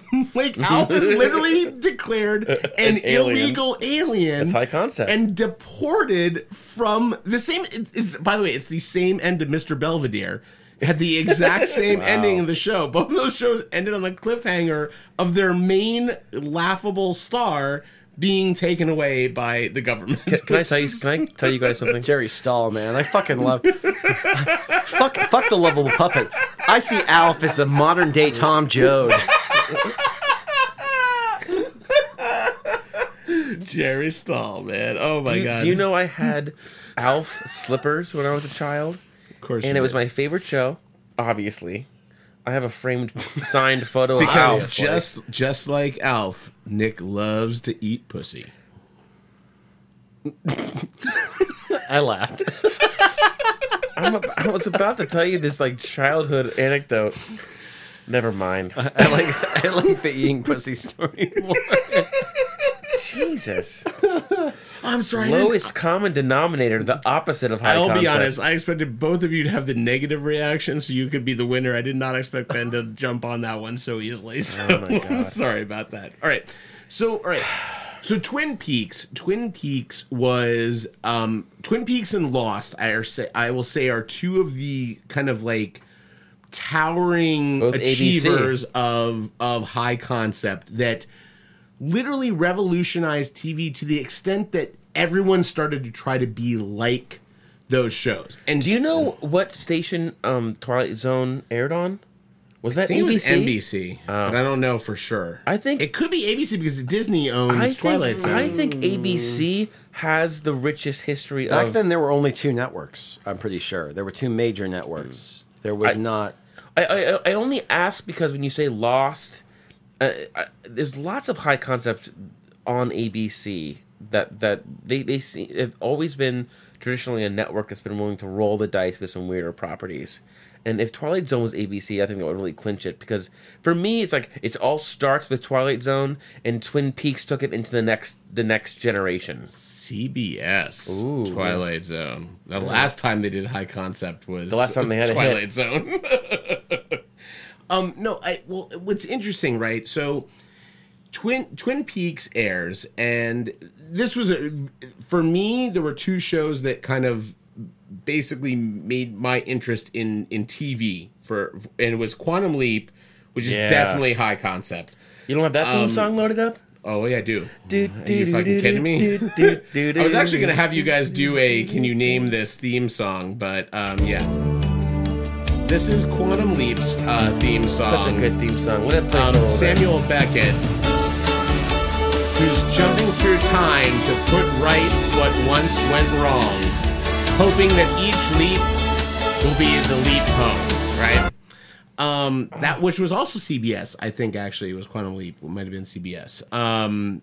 Alf is literally declared an alien. illegal alien. That's high concept. And deported from the same. It's by the way, it's the same end of Mr. Belvedere. It had the exact same ending in the show. Both of those shows ended on the cliffhanger of their main laughable star being taken away by the government. Can I tell you guys something? Jerry Stahl, man. I fucking love... fuck the lovable puppet. I see Alf as the modern-day Tom Joad. Jerry Stahl, man. Oh my god. Do you know I had Alf slippers when I was a child? Of course. And you it was did. my favorite show, obviously. I have a framed signed photo of Alf. Because just like Alf, Nick loves to eat pussy. I laughed. I was about to tell you this childhood anecdote. Never mind. I like the eating pussy story more. Jesus. I'm sorry. Lowest common denominator, the opposite of high I'll concept. be honest. I expected both of you to have the negative reaction, so you could be the winner. I did not expect Ben to jump on that one so easily. So Oh my God. sorry about that. All right. So Twin Peaks. Twin Peaks was Twin Peaks and Lost. I will say are two of the kind of towering Both achievers of high concept that literally revolutionized TV to the extent that everyone started to try to be like those shows. And Do you know what station Twilight Zone aired on? Was that I think ABC? it was NBC, but I don't know for sure. I think it could be ABC because Disney owns Twilight Zone. I think ABC has the richest history Back of... then, there were only two networks, I'm pretty sure. There were two major networks. There was not... I only ask because when you say Lost, there's lots of high concept on ABC that they see. They've always been traditionally a network that's been willing to roll the dice with some weirder properties. And if Twilight Zone was ABC, I think that would really clinch it. Because for me, it's it all starts with Twilight Zone, and Twin Peaks took it into the next generation. CBS Ooh. Twilight Zone. The last time they did high concept was The last time they had a Twilight hit. Zone. Well, what's interesting, right? So Twin Peaks airs, and this was for me. There were two shows that kind of basically made my interest in TV and it was Quantum Leap, which is definitely high concept. You don't have that theme song loaded up? Oh, yeah, I do. Are you fucking kidding me? I was actually going to have you guys do a Can You Name This theme song, but yeah. This is Quantum Leap's theme song. Such a good theme song. Let it play for a little Samuel Beckett, who's jumping through time to put right what once went wrong, hoping that each leap will be the leap home, right? That which was also CBS, I think. Actually, it was Quantum Leap. It might have been CBS.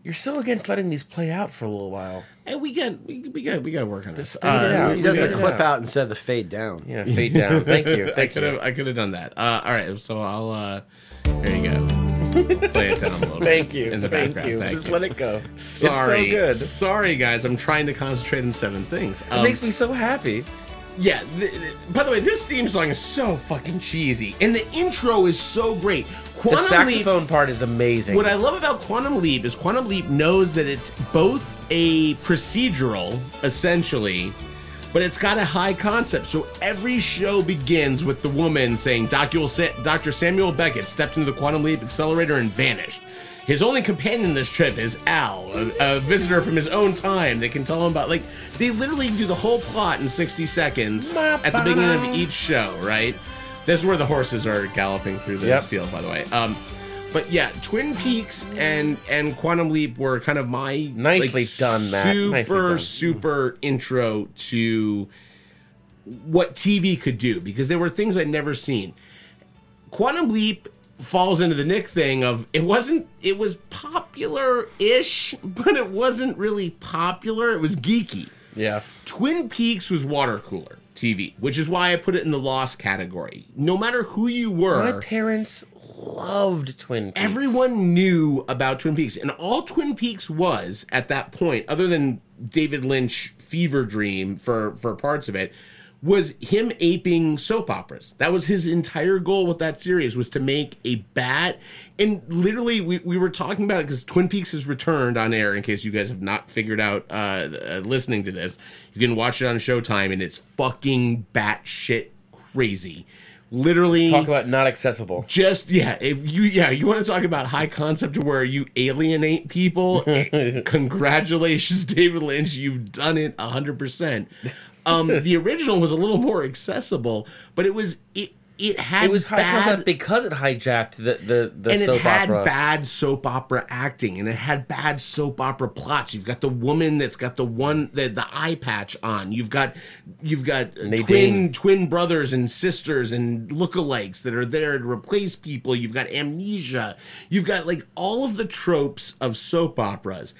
You're so against letting these play out for a little while. Hey, we got to work on this. He does the clip out instead of the fade down. Yeah, fade down. Thank you. I could have done that. All right, so I'll. There you go. Play it down a little bit. Thank you. In the background. Thank Just you. let it go. Sorry. It's so good. Sorry, guys. I'm trying to concentrate on 7 things. It makes me so happy. Yeah, by the way, this theme song is so fucking cheesy, and the intro is so great. The saxophone part is amazing. What I love about Quantum Leap is Quantum Leap knows that it's both a procedural, essentially, but it's got a high concept. So every show begins with the woman saying, Dr. Samuel Beckett stepped into the Quantum Leap accelerator and vanished. His only companion in this trip is Al, a visitor from his own time that can tell him about, like, they literally do the whole plot in 60 seconds at the beginning of each show, right? This is where the horses are galloping through the field, by the way. But yeah, Twin Peaks and Quantum Leap were kind of my nicely done, Matt. Super intro to what TV could do, because there were things I'd never seen. Quantum Leap falls into the Nick thing of it was popular-ish, but it wasn't really popular. It was geeky. Yeah. Twin Peaks was water cooler TV, which is why I put it in the Lost category. No matter who you were, my parents loved Twin Peaks. Everyone knew about Twin Peaks, and all Twin Peaks was at that point, other than David Lynch fever dream for parts of it, was him aping soap operas. That was his entire goal with that series, was to make a bad... And literally, we were talking about it because Twin Peaks has returned on air, in case you guys have not figured out listening to this. You can watch it on Showtime, and it's fucking batshit crazy. Literally... Talk about not accessible. Just, if you want to talk about high concept where you alienate people, congratulations, David Lynch, you've done it 100%. The original was a little more accessible, but it was high concept because it hijacked the and soap it had opera. bad soap opera acting, and it had bad soap opera plots. You've got the woman that's got the eye patch on. You've got twin brothers and sisters and lookalikes that are there to replace people. You've got amnesia. You've got like all of the tropes of soap operas.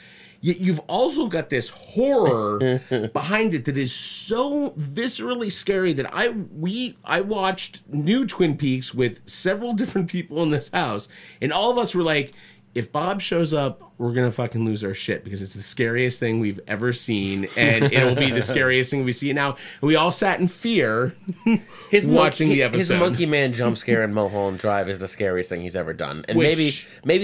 Yet you've also got this horror behind it that is so viscerally scary that I watched new Twin Peaks with several different people in this house, and all of us were like, if Bob shows up, we're going to fucking lose our shit, because it's the scariest thing we've ever seen, and it'll be the scariest thing we see now. And we all sat in fear watching the episode. His Monkey Man jump scare in Mulholland Drive is the scariest thing he's ever done. And maybe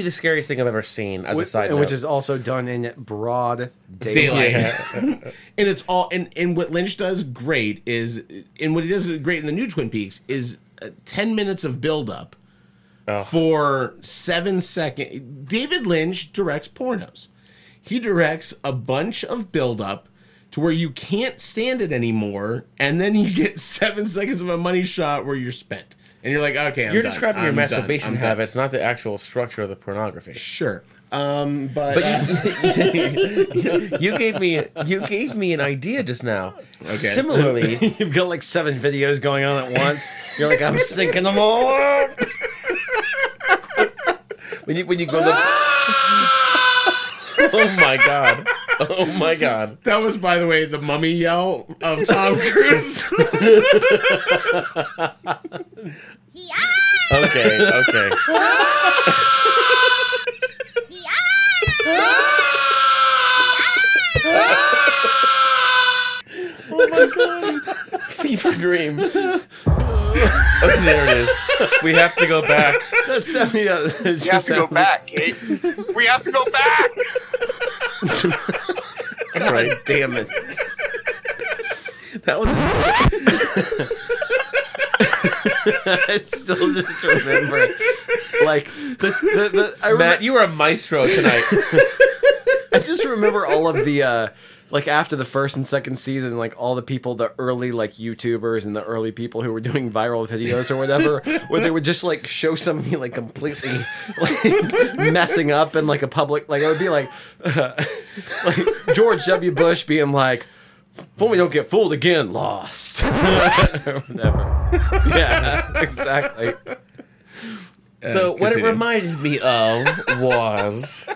the scariest thing I've ever seen, as a side note. Which is also done in broad daylight. And it's all... And what Lynch does great is... And what he does great in the new Twin Peaks is 10 minutes of build-up. For 7 seconds. David Lynch directs pornos. He directs a bunch of build-up to where you can't stand it anymore, and then you get 7 seconds of a money shot where you're spent. And you're like, okay, You're describing your masturbation habits, not the actual structure of the pornography. Sure. But you gave me an idea just now. Okay. Similarly, you've got like 7 videos going on at once. You're like, I'm syncing them all up. When you go look... Oh my god. Oh my god. That was, by the way, the mummy yell of Tom Cruise. Okay. Oh my god. Fever dream. Oh, there it is. We have to go back. That's We have to go back, Kate. We have to go back. God damn it. That was insane. I still just remember like I remember, Matt, you were a maestro tonight. I just remember all of the like after the first and second season, like all the people, the early like YouTubers and the early people who were doing viral videos or whatever, where they would just like show somebody like completely like messing up in like a public, like it would be like George W. Bush being like, "Fool me, don't get fooled again, lost." Or whatever. Yeah, exactly. So what it reminded me of was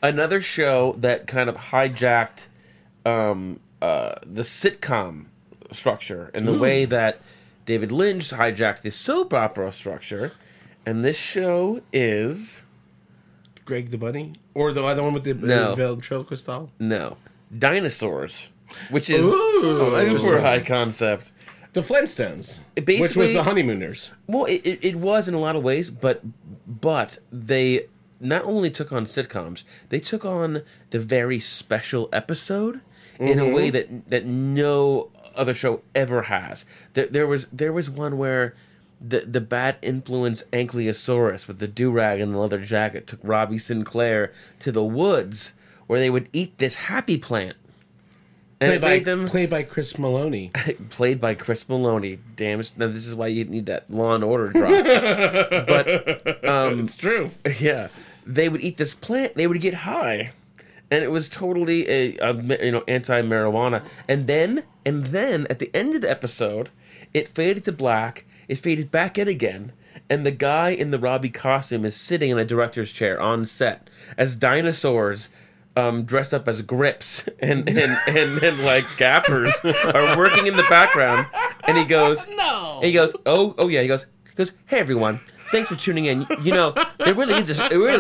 another show that kind of hijacked the sitcom structure in the way that David Lynch hijacked the soap opera structure. And this show is... Greg the Bunny? Or the other one with the ventriloquist doll? No. Dinosaurs. Which is super high concept. The Flintstones, Basically, which was the Honeymooners. Well, it was in a lot of ways, but they not only took on sitcoms, they took on the very special episode in a way that no other show ever has. There was one where the bad influence Ankylosaurus with the do-rag and the leather jacket took Robbie Sinclair to the woods where they would eat this happy plant. And Played by Chris Maloney. Played by Chris Maloney. Damn it. Now, this is why you need that Law and Order drop. But it's true. Yeah. They would eat this plant. They would get high. And it was totally anti-marijuana. And then at the end of the episode, it faded to black. It faded back in again. And the guy in the Robbie costume is sitting in a director's chair on set as dinosaurs dressed up as grips and like gaffers are working in the background, and he goes, hey everyone, thanks for tuning in. You know, there really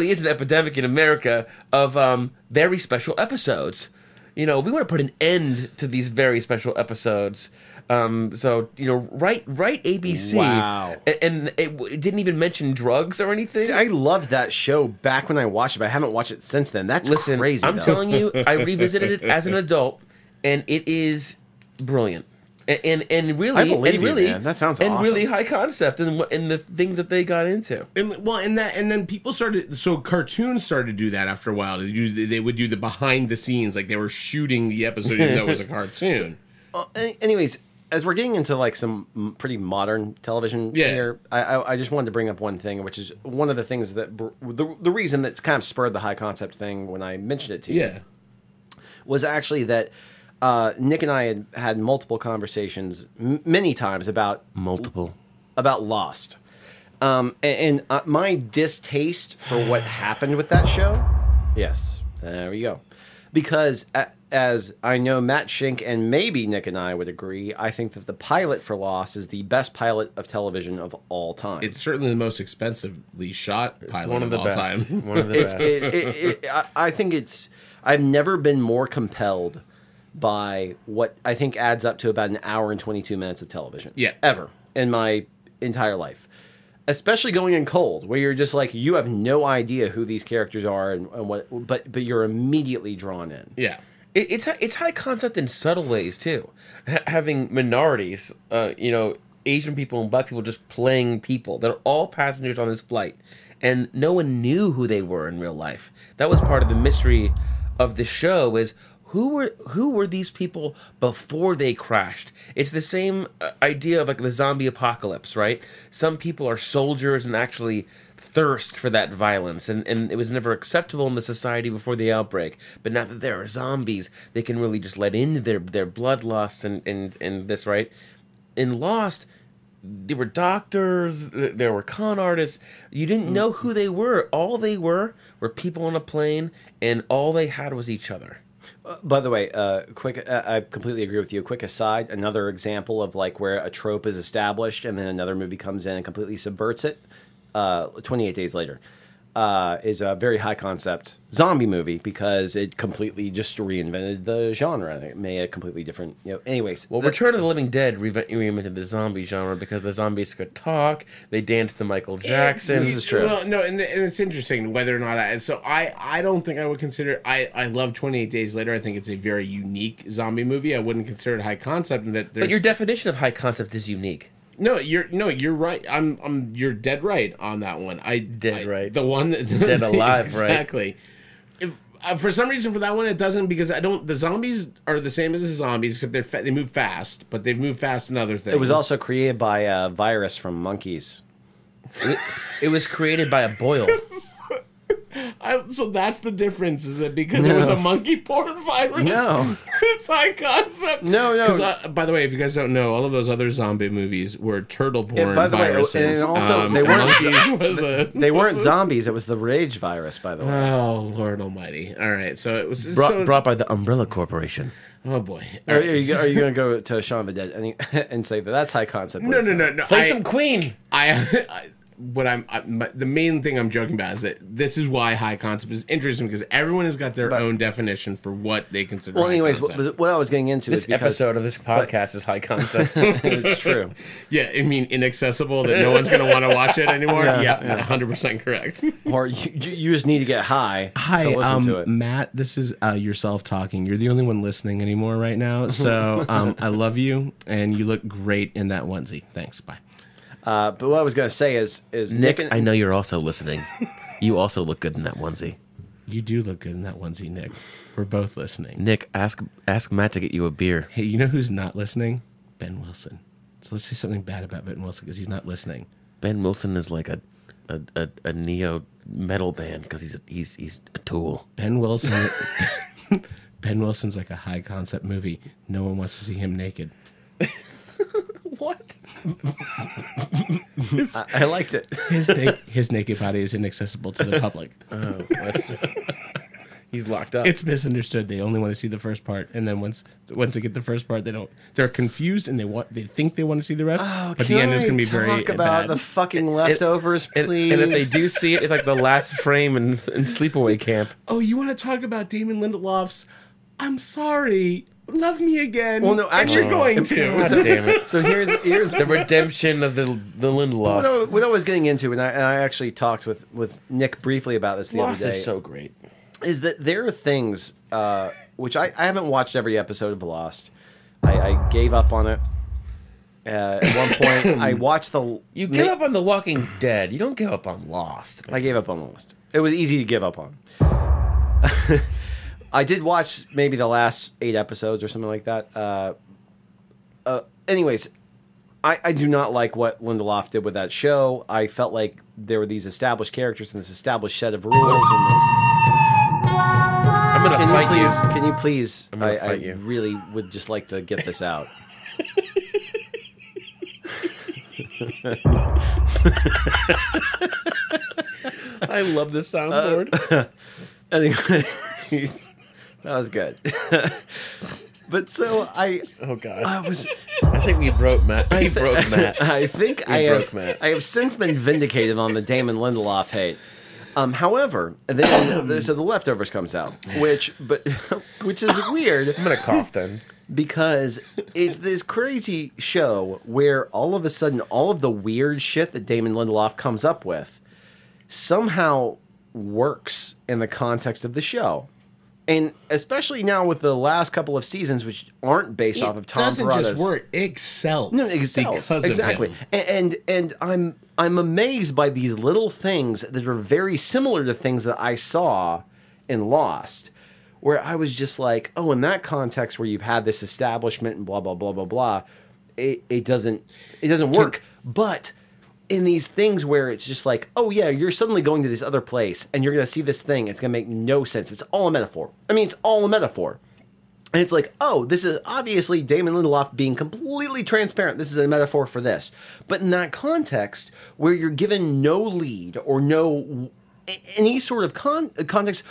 is an epidemic in America of very special episodes. You know, we want to put an end to these very special episodes. So, you know, right ABC. Wow. And it didn't even mention drugs or anything. See, I loved that show back when I watched it, but I haven't watched it since then. That's crazy. I'm telling you, I revisited it as an adult, and it is brilliant. And really, I believe and really, you, man. That sounds and awesome. really high concept in the things that they got into. And then people started. So cartoons started to do that after a while. They would do the behind the scenes, like they were shooting the episode even though it was a cartoon. Anyways, as we're getting into like some pretty modern television here, I just wanted to bring up one thing, which is one of the things that the reason that's kind of spurred the high concept thing when I mentioned it to you was actually that Nick and I had multiple conversations many times about Lost. And my distaste for what happened with that show. Yes, there we go. Because as I know Matt Schenk and maybe Nick and I would agree, I think that the pilot for Lost is the best pilot of television of all time. It's certainly the most expensively shot pilot of all time. One of the best. I think I've never been more compelled by what I think adds up to about an hour and 22 minutes of television. Yeah. Ever in my entire life. Especially going in cold, where you're just like, you have no idea who these characters are and what, but you're immediately drawn in. Yeah. It's high concept in subtle ways too. Having minorities, Asian people and black people just playing people. They're all passengers on this flight, and no one knew who they were in real life. That was part of the mystery of the show. Is who were these people before they crashed? It's the same idea of like the zombie apocalypse, right? Some people are soldiers and actually thirst for that violence, and it was never acceptable in the society before the outbreak. But now that there are zombies, they can really just let into their bloodlust and this, right? In Lost, there were doctors, there were con artists. You didn't know who they were. All they were people on a plane, and all they had was each other. By the way, quick, I completely agree with you. Quick aside, another example of like where a trope is established and then another movie comes in and completely subverts it. 28 Days Later is a very high concept zombie movie because it completely just reinvented the genre. It made a completely different, anyways. Well, Return of the Living Dead reinvented the zombie genre because the zombies could talk. They danced to Michael Jackson. This is true. Well, no, and it's interesting whether or not I don't think I would consider. I love 28 Days Later. I think it's a very unique zombie movie. I wouldn't consider it high concept. But your definition of high concept is unique. No, you're right. You're dead right on that one. Right. The one that, Dead alive, exactly. If, for some reason, for that one, it doesn't because the zombies are the same as the zombies except they move fast, but they've moved fast in other things. It was also created by a virus from monkeys. It was created by a boil. So that's the difference, is it because it was a monkey-borne virus? No. It's high concept. No. Because, by the way, if you guys don't know, all of those other zombie movies were turtle-borne by the way, viruses. and also, they weren't was zombies. It was the rage virus, by the way. Oh, Lord almighty. All right, so it was... Brought by the Umbrella Corporation. Oh, boy. Are you going to go to Shaun of the Dead and say that's high concept? No. Play some Queen. The main thing I'm joking about is that this is why high concept is interesting because everyone has got their own definition for what they consider. Well, high anyways, concept. what I was getting into This is because episode of this podcast is high concept. it's true. Yeah, I mean inaccessible that no one's going to want to watch it anymore. Yeah, 100% correct. Or you just need to get high. Hi, to listen to it. Matt. This is yourself talking. You're the only one listening anymore right now. So I love you, and you look great in that onesie. Thanks. Bye. But what I was going to say is Nick, I know you're also listening. You also look good in that onesie. You do look good in that onesie, Nick. We're both listening. Nick, ask Matt to get you a beer. Hey, you know who's not listening? Ben Wilson. So let's say something bad about Ben Wilson because he's not listening. Ben Wilson is like a neo metal band because he's a tool. Ben Wilson. Ben Wilson's like a high concept movie. No one wants to see him naked. What? I liked it. His naked body is inaccessible to the public. Oh, he's locked up. It's misunderstood. They only want to see the first part, and then once they get the first part, they don't. They're confused, and they think they want to see the rest. Oh, but the end is going to be very talk about bad. the fucking leftovers, please. And if they do see it, it's like the last frame in Sleepaway Camp. Oh, you want to talk about Damon Lindelof's? I'm sorry. Love me again. Well, no, actually, you're going to. God damn it! So here's the redemption of the Lindelof. What I was getting into, and I actually talked with Nick briefly about this the other day. Is so great. Is that there are things which I haven't watched every episode of Lost. I gave up on it. At one point, I watched the. You give up on The Walking Dead. You don't give up on Lost. I gave up on Lost. It was easy to give up on. I did watch maybe the last 8 episodes or something like that. Anyways, I do not like what Lindelof did with that show. I felt like there were these established characters and this established set of rules. I'm gonna fight you. Can you please? I'm gonna fight I you. really would just like to get this out. I love this soundboard. Anyways, that was good. But so oh god, I think we broke Matt. We broke Matt. I think I have since been vindicated on the Damon Lindelof hate. However, then so The Leftovers comes out, which is weird. I'm gonna cough then. Because it's this crazy show where all of a sudden all of the weird shit that Damon Lindelof comes up with somehow works in the context of the show. And especially now with the last couple of seasons, which aren't based off of Tom Perrotta's... It doesn't just work. It excels. No, it excels. Because exactly. of him. And I'm amazed by these little things that are very similar to things that I saw in Lost, where I was just like, oh, in that context where you've had this establishment and blah, blah, blah, blah, blah, it doesn't work. But in these things where it's just like, oh, yeah, you're suddenly going to this other place and you're going to see this thing. It's going to make no sense. It's all a metaphor. I mean, it's all a metaphor. And it's like, oh, this is obviously Damon Lindelof being completely transparent. This is a metaphor for this. But in that context where you're given no lead or no any sort of context,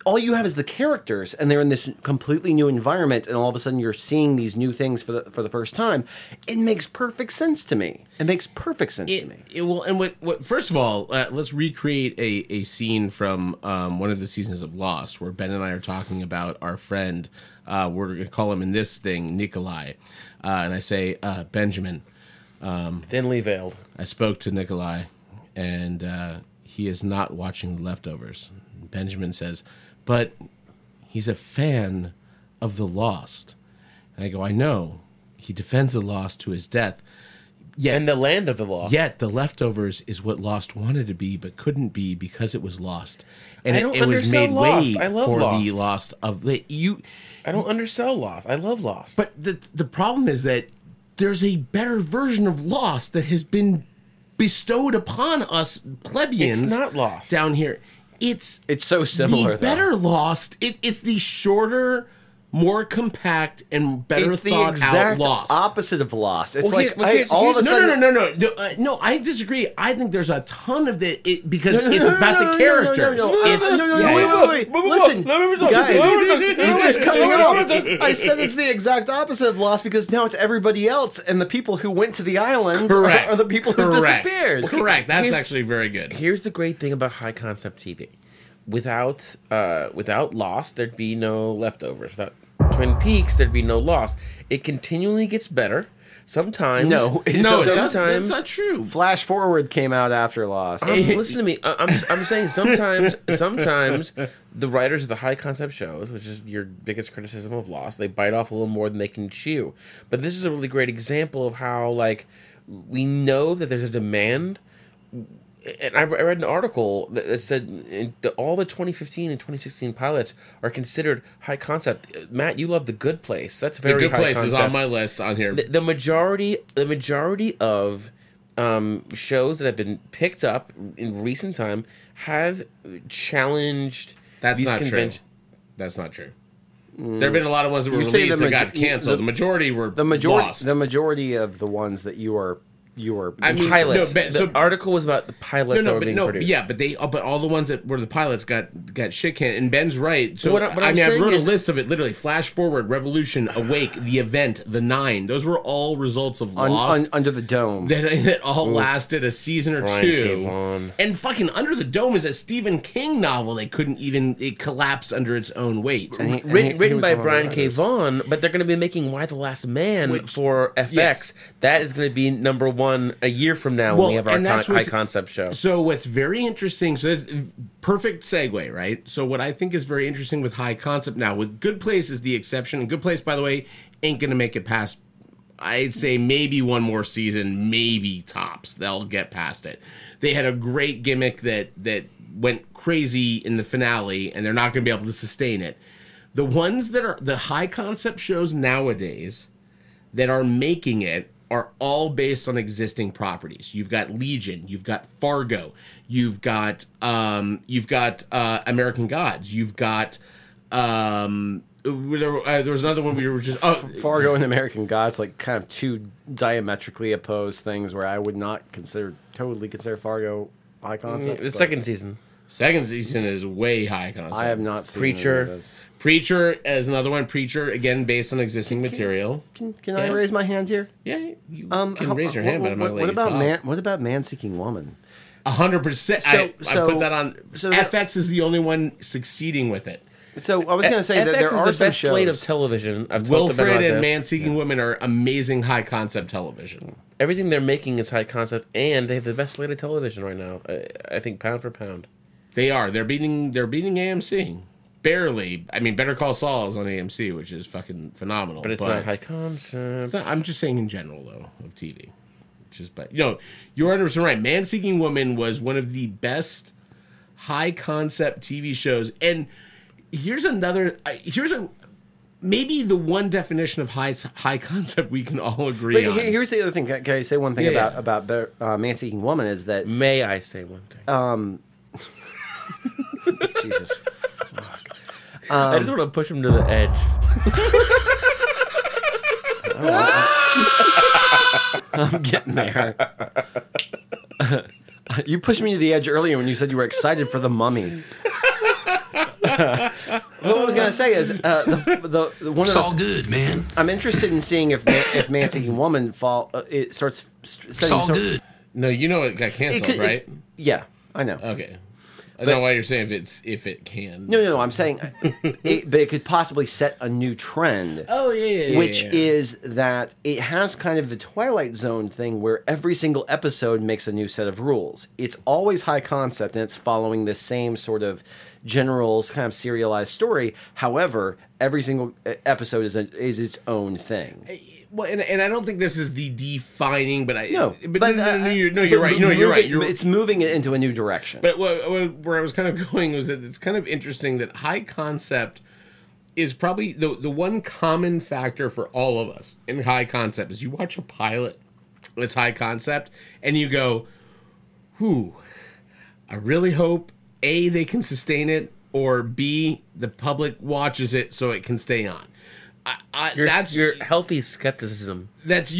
all you have is the characters, and they're in this completely new environment, and all of a sudden you're seeing these new things for the first time. It makes perfect sense to me. It makes perfect sense to me. It will. And what? First of all, let's recreate a scene from one of the seasons of Lost, where Ben and I are talking about our friend. We're going to call him in this thing Nikolai, and I say Benjamin. Thinly veiled. I spoke to Nikolai, and he is not watching The Leftovers. Benjamin says, but he's a fan of The Lost. And I go, I know. He defends The Lost to his death. and the land of the lost. Yet the leftovers is what Lost wanted to be, but couldn't be because it was lost, and I don't it was made undersell Lost. way I love for Lost. the Lost of the you. I don't undersell Lost. I love Lost. But the problem is that there's a better version of Lost that has been bestowed upon us plebeians. It's not Lost down here. It's so similar. The better Lost. It's the shorter, more compact, and better It's the thought exact out Lost. opposite of Lost. It's Well, like here's- all of a sudden. No, I disagree. I think there's a ton of it because it's about the characters. Wait. Listen, guys, you're just cutting off. I said it's the exact opposite of Lost because now it's everybody else, and the people who went to the islands are the people who disappeared. Correct. That's actually very good. Here's the great thing about high concept TV. Without Lost, there'd be no leftovers. Without Twin Peaks, there'd be no Lost. It continually gets better. Sometimes, That's not true. Flash Forward came out after Lost. Listen to me. I'm saying sometimes the writers of the high concept shows, which is your biggest criticism of Lost, they bite off a little more than they can chew. But this is a really great example of how we know that there's a demand. And I read an article that said all the 2015 and 2016 pilots are considered high concept. Matt, you love The Good Place. That's very The Good high Place concept. is on my list on here. The majority of shows that have been picked up in recent time have challenged. That's not true. That's not true. There have been a lot of ones that were released that got canceled. The majority were lost. The majority of the ones that you are pilots. The article was about the pilots that were being produced. Yeah, but all the ones that were the pilots got shit canned. And Ben's right. So what I wrote a is, list of it. Literally, Flash Forward, Revolution, Awake, The Event, The Nine. Those were all results of Lost under the Dome that all lasted a season or Brian two. K. Vaughan. And fucking Under the Dome is a Stephen King novel. They couldn't even it collapsed under its own weight. Written by Brian K. Vaughan, but they're going to be making Why the Last Man for FX. Yes. That is going to be number one a year from now when we have our high concept show. So what's very interesting, so that's perfect segue, right? So what I think is very interesting with high concept now, with Good Place is the exception, and Good Place, by the way, ain't going to make it past, I'd say maybe one more season, maybe tops. They'll get past it. They had a great gimmick that went crazy in the finale, and they're not going to be able to sustain it. The ones that are the high concept shows nowadays that are making it are all based on existing properties. You've got Legion, you've got Fargo, you've got American Gods, you've got there was another one we were just Fargo and American Gods, like kind of two diametrically opposed things where I would not totally consider Fargo high concept. The second season. Second season is way high concept. I have not seen Preacher. Preacher is another one. Preacher, again, based on existing material. Can I raise my hand here? Yeah, you can raise your hand, but I'm not letting you talk. What about Man-Seeking Woman? 100%. I put that on. So FX is the only one succeeding with it. So I was going to say that there FX is are the some best shows. slate of television. I've talked Wilfred about and this. Man-Seeking Women are amazing high-concept television. Everything they're making is high concept, and they have the best slate of television right now. I think pound for pound. They are. They're beating AMC. Barely. I mean, Better Call Saul is on AMC, which is fucking phenomenal. But it's not high concept. I'm just saying in general, though, of TV. But you're 100% right. Man-Seeking Woman was one of the best high-concept TV shows. And here's maybe the one definition of high concept we can all agree on. Here's the other thing. Can I say one thing about Man-Seeking Woman is that... May I say one thing? Jesus fuck. I just want to push him to the edge. I'm getting there. You pushed me to the edge earlier when you said you were excited for The Mummy. What I was going to say is It's all good, man. I'm interested in seeing if Man-Seeking Woman it starts. It's all good. No, you know it got canceled, right? Yeah, I know. Okay. I don't know why you're saying if it can. No. I'm saying, but it could possibly set a new trend. Oh yeah. Which is that it has kind of the Twilight Zone thing where every single episode makes a new set of rules. It's always high concept and it's following the same sort of general kind of serialized story. However, every single episode is its own thing. Well, and I don't think this is the defining, but No, you're right. No, you're right. It's moving it into a new direction. But where I was kind of going was that it's kind of interesting that high concept is probably the one common factor for all of us in high concept is you watch a pilot that's high concept and you go, "Whew, I really hope A, they can sustain it, or B, the public watches it so it can stay on." That's your healthy skepticism. That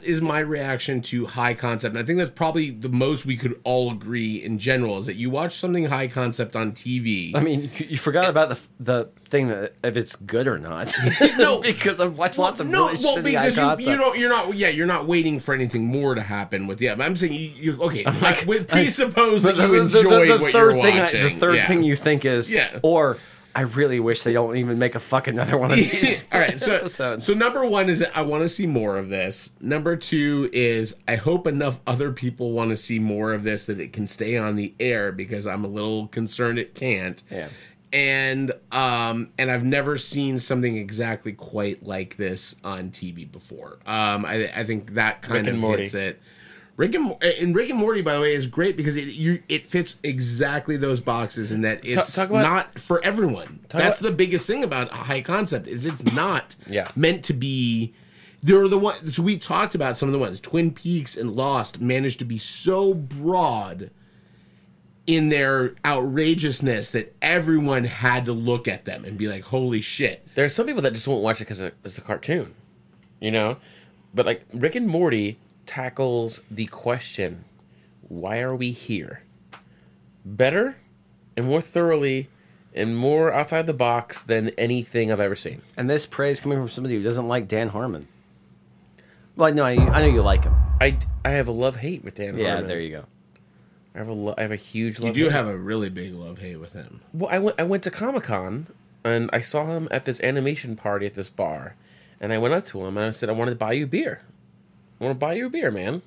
is my reaction to high concept. And I think that's probably the most we could all agree in general is that you watch something high concept on TV. I mean, you forgot about the thing that if it's good or not. No, because I've watched lots of really shitty high concept. You're not waiting for anything more to happen with I'm saying you okay. Presuppose that you enjoy what you're watching. The third thing you think is or I really wish they don't even make a fucking another one of these. All right, so number one is I want to see more of this. Number two is I hope enough other people want to see more of this that it can stay on the air because I'm a little concerned it can't. Yeah. And I've never seen something exactly quite like this on TV before. I think that kind of hits it. Rick and Morty, by the way, is great because it fits exactly those boxes in that it's not for everyone. That's the biggest thing about high concept is it's not meant to be. They're the ones. So we talked about some of the ones. Twin Peaks and Lost managed to be so broad in their outrageousness that everyone had to look at them and be like, "Holy shit!" There are some people that just won't watch it because it's a cartoon, But like Rick and Morty tackles the question, why are we here? Better and more thoroughly and more outside the box than anything I've ever seen. And this praise coming from somebody who doesn't like Dan Harmon. Well, no, I know you like him. I have a love-hate with Dan Harmon. Yeah, there you go. I have a huge love-hate. You do have a really big love-hate with him. Well, I went to Comic-Con, and I saw him at this animation party at this bar. And I went up to him, and I said, I want to buy you a beer. I want to buy you a beer, man.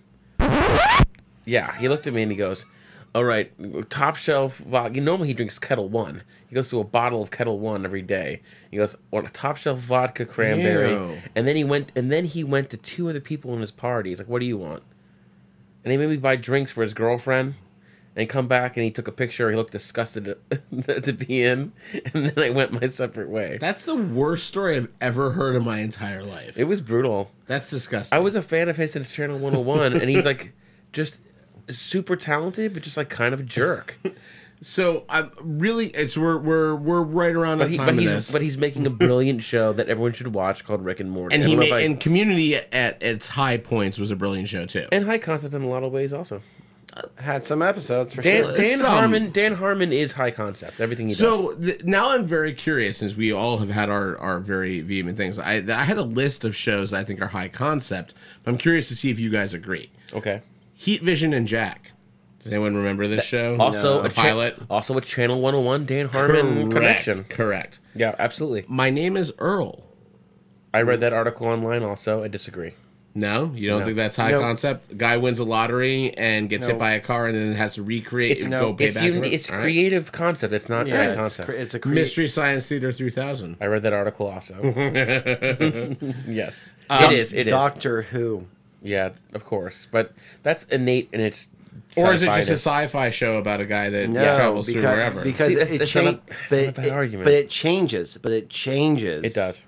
Yeah, he looked at me and he goes, all right, top shelf vodka. Normally he drinks Kettle One. He goes through a bottle of Kettle One every day. He goes, on a top shelf vodka cranberry. Ew. And then he went to two other people in his party. He's like, what do you want? And he made me buy drinks for his girlfriend. And come back and he took a picture. He looked disgusted to be in. And then I went my separate way. That's the worst story I've ever heard in my entire life. It was brutal. That's disgusting. I was a fan of his since Channel 101. And he's like just super talented, but just like kind of a jerk. So I'm really, we're right around the time of this. But he's making a brilliant show that everyone should watch called Rick and Morty. And Community at its high points was a brilliant show too. And high concept in a lot of ways also. Had some episodes for sure. Dan Harmon is high concept. Everything he does. So now I'm very curious, since we all have had our very vehement things. I had a list of shows I think are high concept, but I'm curious to see if you guys agree. Okay. Heat Vision and Jack. Does anyone remember this show? Also, a pilot. Also a Channel 101 Dan Harmon connection. Correct. Yeah, absolutely. My Name is Earl. I read that article online also. I disagree. No? You don't think that's high concept? Guy wins a lottery and gets hit by a car and then has to recreate and go pay back. It's creative concept. It's not high concept. It's a Mystery Science Theater 3000. I read that article also. Yes. It is. Doctor Who. Yeah, of course. But that's innate in its or is it just a sci-fi show about a guy that travels through wherever? Because it changes. But it changes. It does.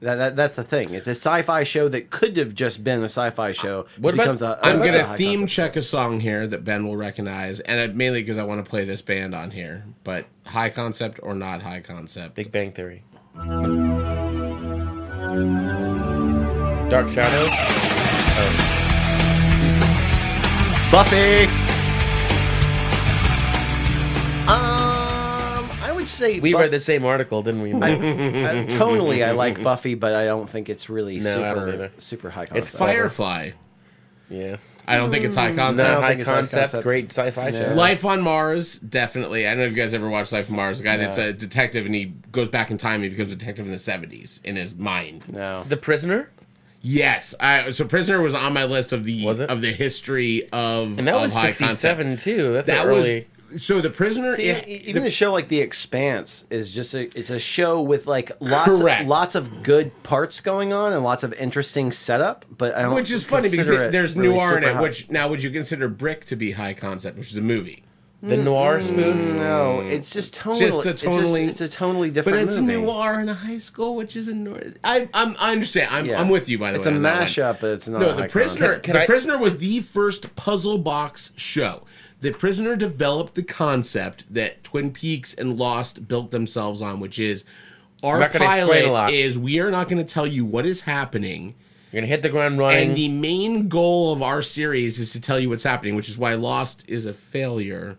That's the thing. It's a sci-fi show that could have just been a sci-fi show. I'm going to theme check a song here that Ben will recognize, and mainly because I want to play this band on here. But high concept or not high concept? Big Bang Theory. Dark Shadows. Buffy. I would say we read the same article, didn't we? Tonally, I like Buffy, but I don't think it's really super high concept. It's Firefly. Yeah. I don't think it's high concept. No, high concept, great sci-fi show. Life on Mars, definitely. I don't know if you guys ever watched Life on Mars. The guy that's a detective and he goes back in time and he becomes a detective in the 70s in his mind. No. The Prisoner? Yes. So Prisoner was on my list of the history of and that was high 67 concept. too. That's early. So the prisoner, Even a show like The Expanse is just it's a show with like lots of good parts going on and lots of interesting setup. But I don't, which is funny because there's really noir in it. super high. Which now would you consider Brick to be high concept, which is a movie? The noir spoof? No, it's just tonally. It's a tonally different. But it's movie. noir in a high school, which is a noir. I understand. I'm with you by the way. It's a mashup, but it's not. No, a the high prisoner. concept. The Prisoner was the first puzzle box show. The Prisoner developed the concept that Twin Peaks and Lost built themselves on, which is our pilot is we are not going to tell you what is happening. You're going to hit the ground running. And the main goal of our series is to tell you what's happening, which is why Lost is a failure,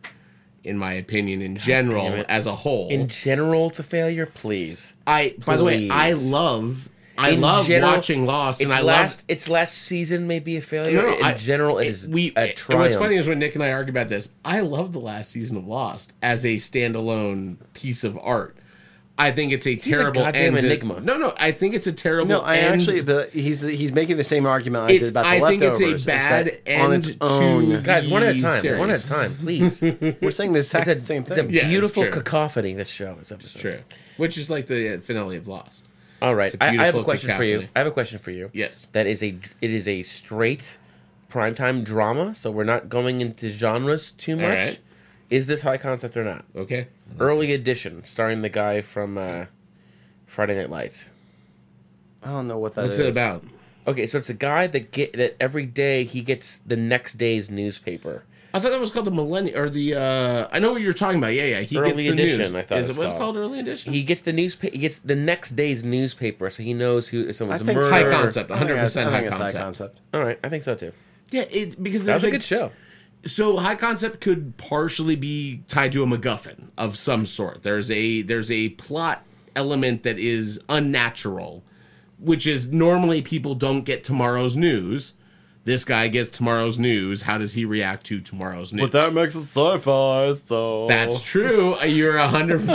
in my opinion, in general, as a whole. In general, it's a failure, please. By the way, I love watching Lost, and its last season may be a failure. No, in general, it is a triumph. And what's funny is when Nick and I argue about this, I love the last season of Lost as a standalone piece of art. I think it's a terrible goddamn enigma. No, I think it's a terrible. No, I end. actually, but he's making the same argument I did about the Leftovers. I think it's a bad end on its own. to guys. One at a time. series. One at a time, please. We're saying the same thing. It's a beautiful cacophony. This show is It's true, which is like the finale of Lost. All right, I have a question for you. Yes, it is a straight primetime drama, so we're not going into genres too much. Right. Is this high concept or not? Okay. Early edition, starring the guy from Friday Night Lights. I don't know what that is. What's it about? Okay, so it's a guy that every day he gets the next day's newspaper. I thought that was called the Millennium or the. I know what you're talking about. Yeah. He Early gets the edition. news. I thought is it what's called Early Edition? He gets the newspaper. He gets the next day's newspaper, so he knows who if someone's murdered. High concept, 100% high high concept. All right, I think so too. Yeah, because That's a good show. So high concept could partially be tied to a MacGuffin of some sort. There's a plot element that is unnatural, which is normally people don't get tomorrow's news. This guy gets tomorrow's news. How does he react to tomorrow's news? But that makes it sci-fi, though. That's true. You're 100.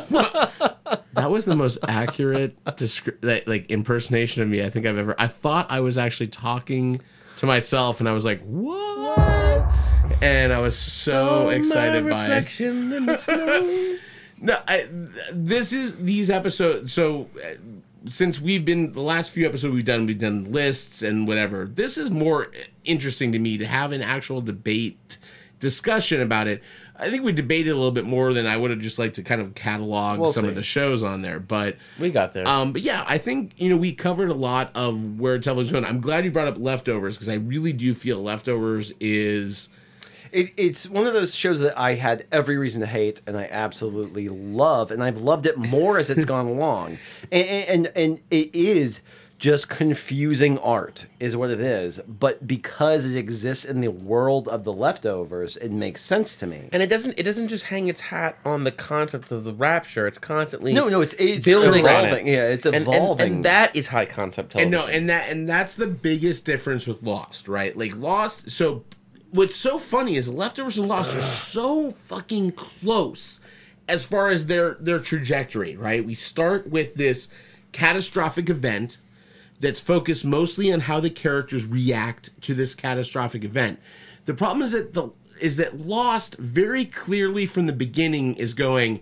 That was the most accurate impersonation of me I think I've ever. I thought I was actually talking to myself, and I was like, "What?" And I was so excited by it. In the snow. No, these episodes. So since the last few episodes we've done lists and whatever. This is more interesting to me to have an actual discussion about it. I think we debated a little bit more than I would have just liked to kind of catalog some of the shows on there, but we got there. But yeah, I think we covered a lot of where television went. I'm glad you brought up Leftovers because I really do feel Leftovers is. It's one of those shows that I had every reason to hate, and I absolutely love, and I've loved it more as it's gone along. And it is just confusing art, is what it is. But because it exists in the world of the Leftovers, it makes sense to me. And it doesn't just hang its hat on the concept of the rapture. It's constantly it's building evolving. on it. Yeah, it's evolving, and that is high concept television. And that's the biggest difference with Lost, right? Like Lost. So what's so funny is Leftovers and Lost are so fucking close as far as their trajectory, right? We start with this catastrophic event that's focused mostly on how the characters react to this catastrophic event. The problem is that Lost very clearly from the beginning is going,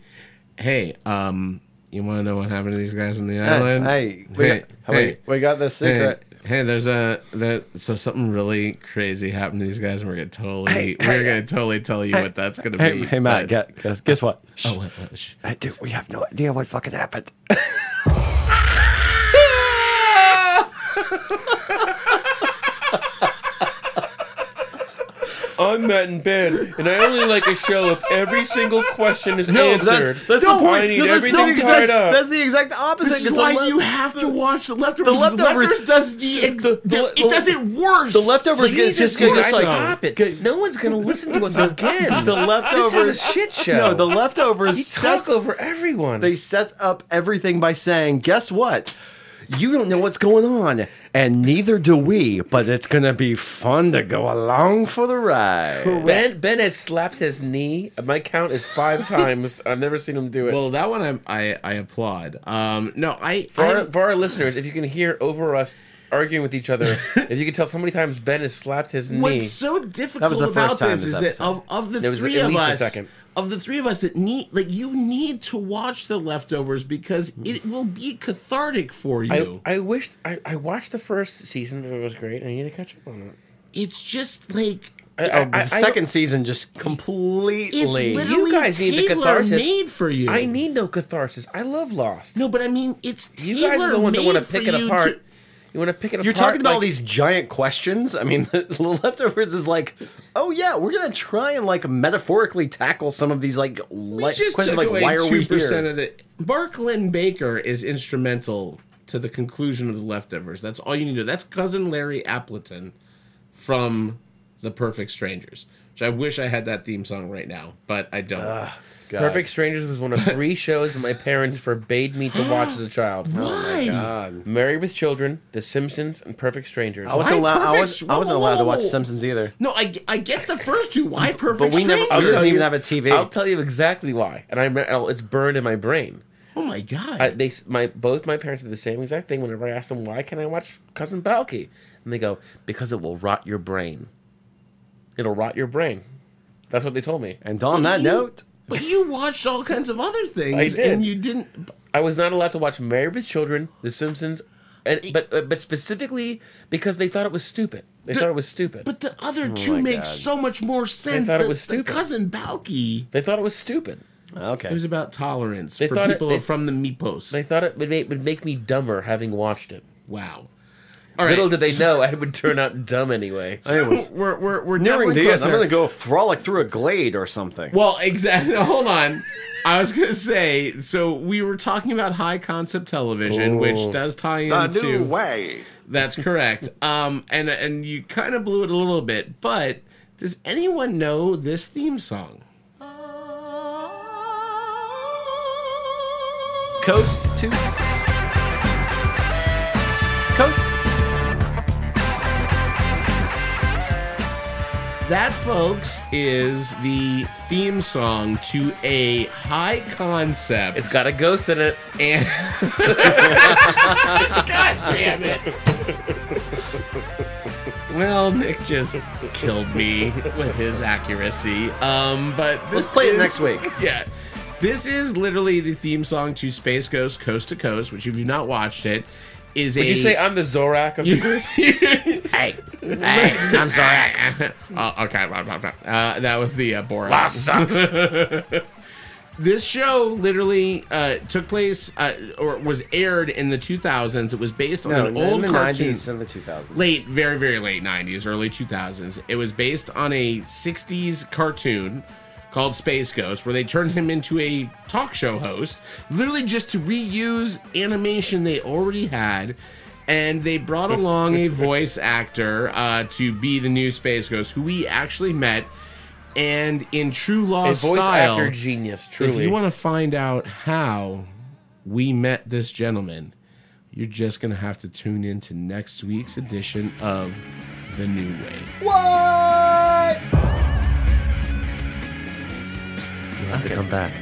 hey, you want to know what happened to these guys on the island? We got this secret. Hey, so something really crazy happened to these guys, and we're gonna totally tell you what that's gonna be. Hey, Matt, guess what? Oh, what? Hey, dude, we have no idea what fucking happened. I'm Matt and Ben, and I only like a show if every single question is answered. That's the point. I need everything tied up. That's the exact opposite. This is why you have to watch The Leftovers. The Leftovers does it does it worse. The Leftovers Jesus, just guys, like stop it. No one's going to listen to us again. The Leftovers. This is a shit show. No, The Leftovers. You talk over everyone. They set up everything by saying, guess what? You don't know what's going on, and neither do we, but it's going to be fun to go along for the ride. Ben has slapped his knee. My count is 5 times. I've never seen him do it. Well, that one I applaud. For our listeners, if you can hear over us arguing with each other, if you can tell how many times Ben has slapped his knee. What's so difficult That was the about first time this is that of the There was three at of least a us, second. of the three of us that you need to watch The Leftovers because it will be cathartic for you. I wish I watched the first season and it was great. I need to catch up on it. It's just like the second season just completely. it's literally You guys need the catharsis. made for you. I need no catharsis. I love Lost. No, but I mean, it's You guys are the ones that want to pick it apart. You want to pick it apart. You're talking about like, all these giant questions. I mean, The Leftovers is like, oh yeah, we're gonna try and like metaphorically tackle some of these like just questions took like away why are we 2% here? of the. Mark Lynn Baker is instrumental to the conclusion of The Leftovers. That's all you need to do. That's cousin Larry Appleton from The Perfect Strangers, which I wish I had that theme song right now, but I don't. Perfect Strangers was one of 3 shows that my parents forbade me to watch as a child. Why? God. Married with Children, The Simpsons, and Perfect Strangers. I wasn't allowed. I wasn't allowed to watch Whoa. Simpsons either. No, I get the first two. Why Perfect But we never. Strangers? We don't even have a TV. I'll tell you exactly why, and it's burned in my brain. Oh my god! Both my parents did the same exact thing. Whenever I asked them why can I watch Cousin Balky, and they go because it will rot your brain. It'll rot your brain. That's what they told me. And on that note, but you watched all kinds of other things, I did. and you didn't. I was not allowed to watch Married with Children, The Simpsons, but specifically because they thought it was stupid. They thought it was stupid. But the other two make so much more sense. thought it was stupid. Cousin Balky. They thought it was stupid. okay. It was about tolerance They for thought people from the Meepos. They thought it would make me dumber having watched it. Wow. All right. Little did they know I would turn out dumb anyway. Anyways, we're nearing definitely the end. closer. I'm gonna go frolic through a glade or something. Well, exactly. Hold on. I was gonna say. So we were talking about high concept television, which does tie into The new way. That's correct. And you kind of blew it a little bit. But does anyone know this theme song? Coast to coast. That, folks, is the theme song to a high concept. It's got a ghost in it. And God damn it! Well, Nick just killed me with his accuracy. But this Let's play it next week. Yeah, this is literally the theme song to Space Ghost Coast to Coast, which if you've not watched it, is Would you say I'm the Zorak of the group? Hey, I'm sorry. Okay, that was the Borat. Lost sucks. This show literally took place or was aired in the 2000s. It was based on an old in the cartoon. 90s and the 2000s. Late, very, very late 90s, early 2000s. It was based on a 60s cartoon called Space Ghost, where they turned him into a talk show host, literally just to reuse animation they already had. And they brought along a voice actor to be the new Space Ghost, who we actually met. And in true Lost A voice style, actor genius, truly. if you want to find out how we met this gentleman, you're just going to have to tune in to next week's edition of The New Way. What? You have to come back.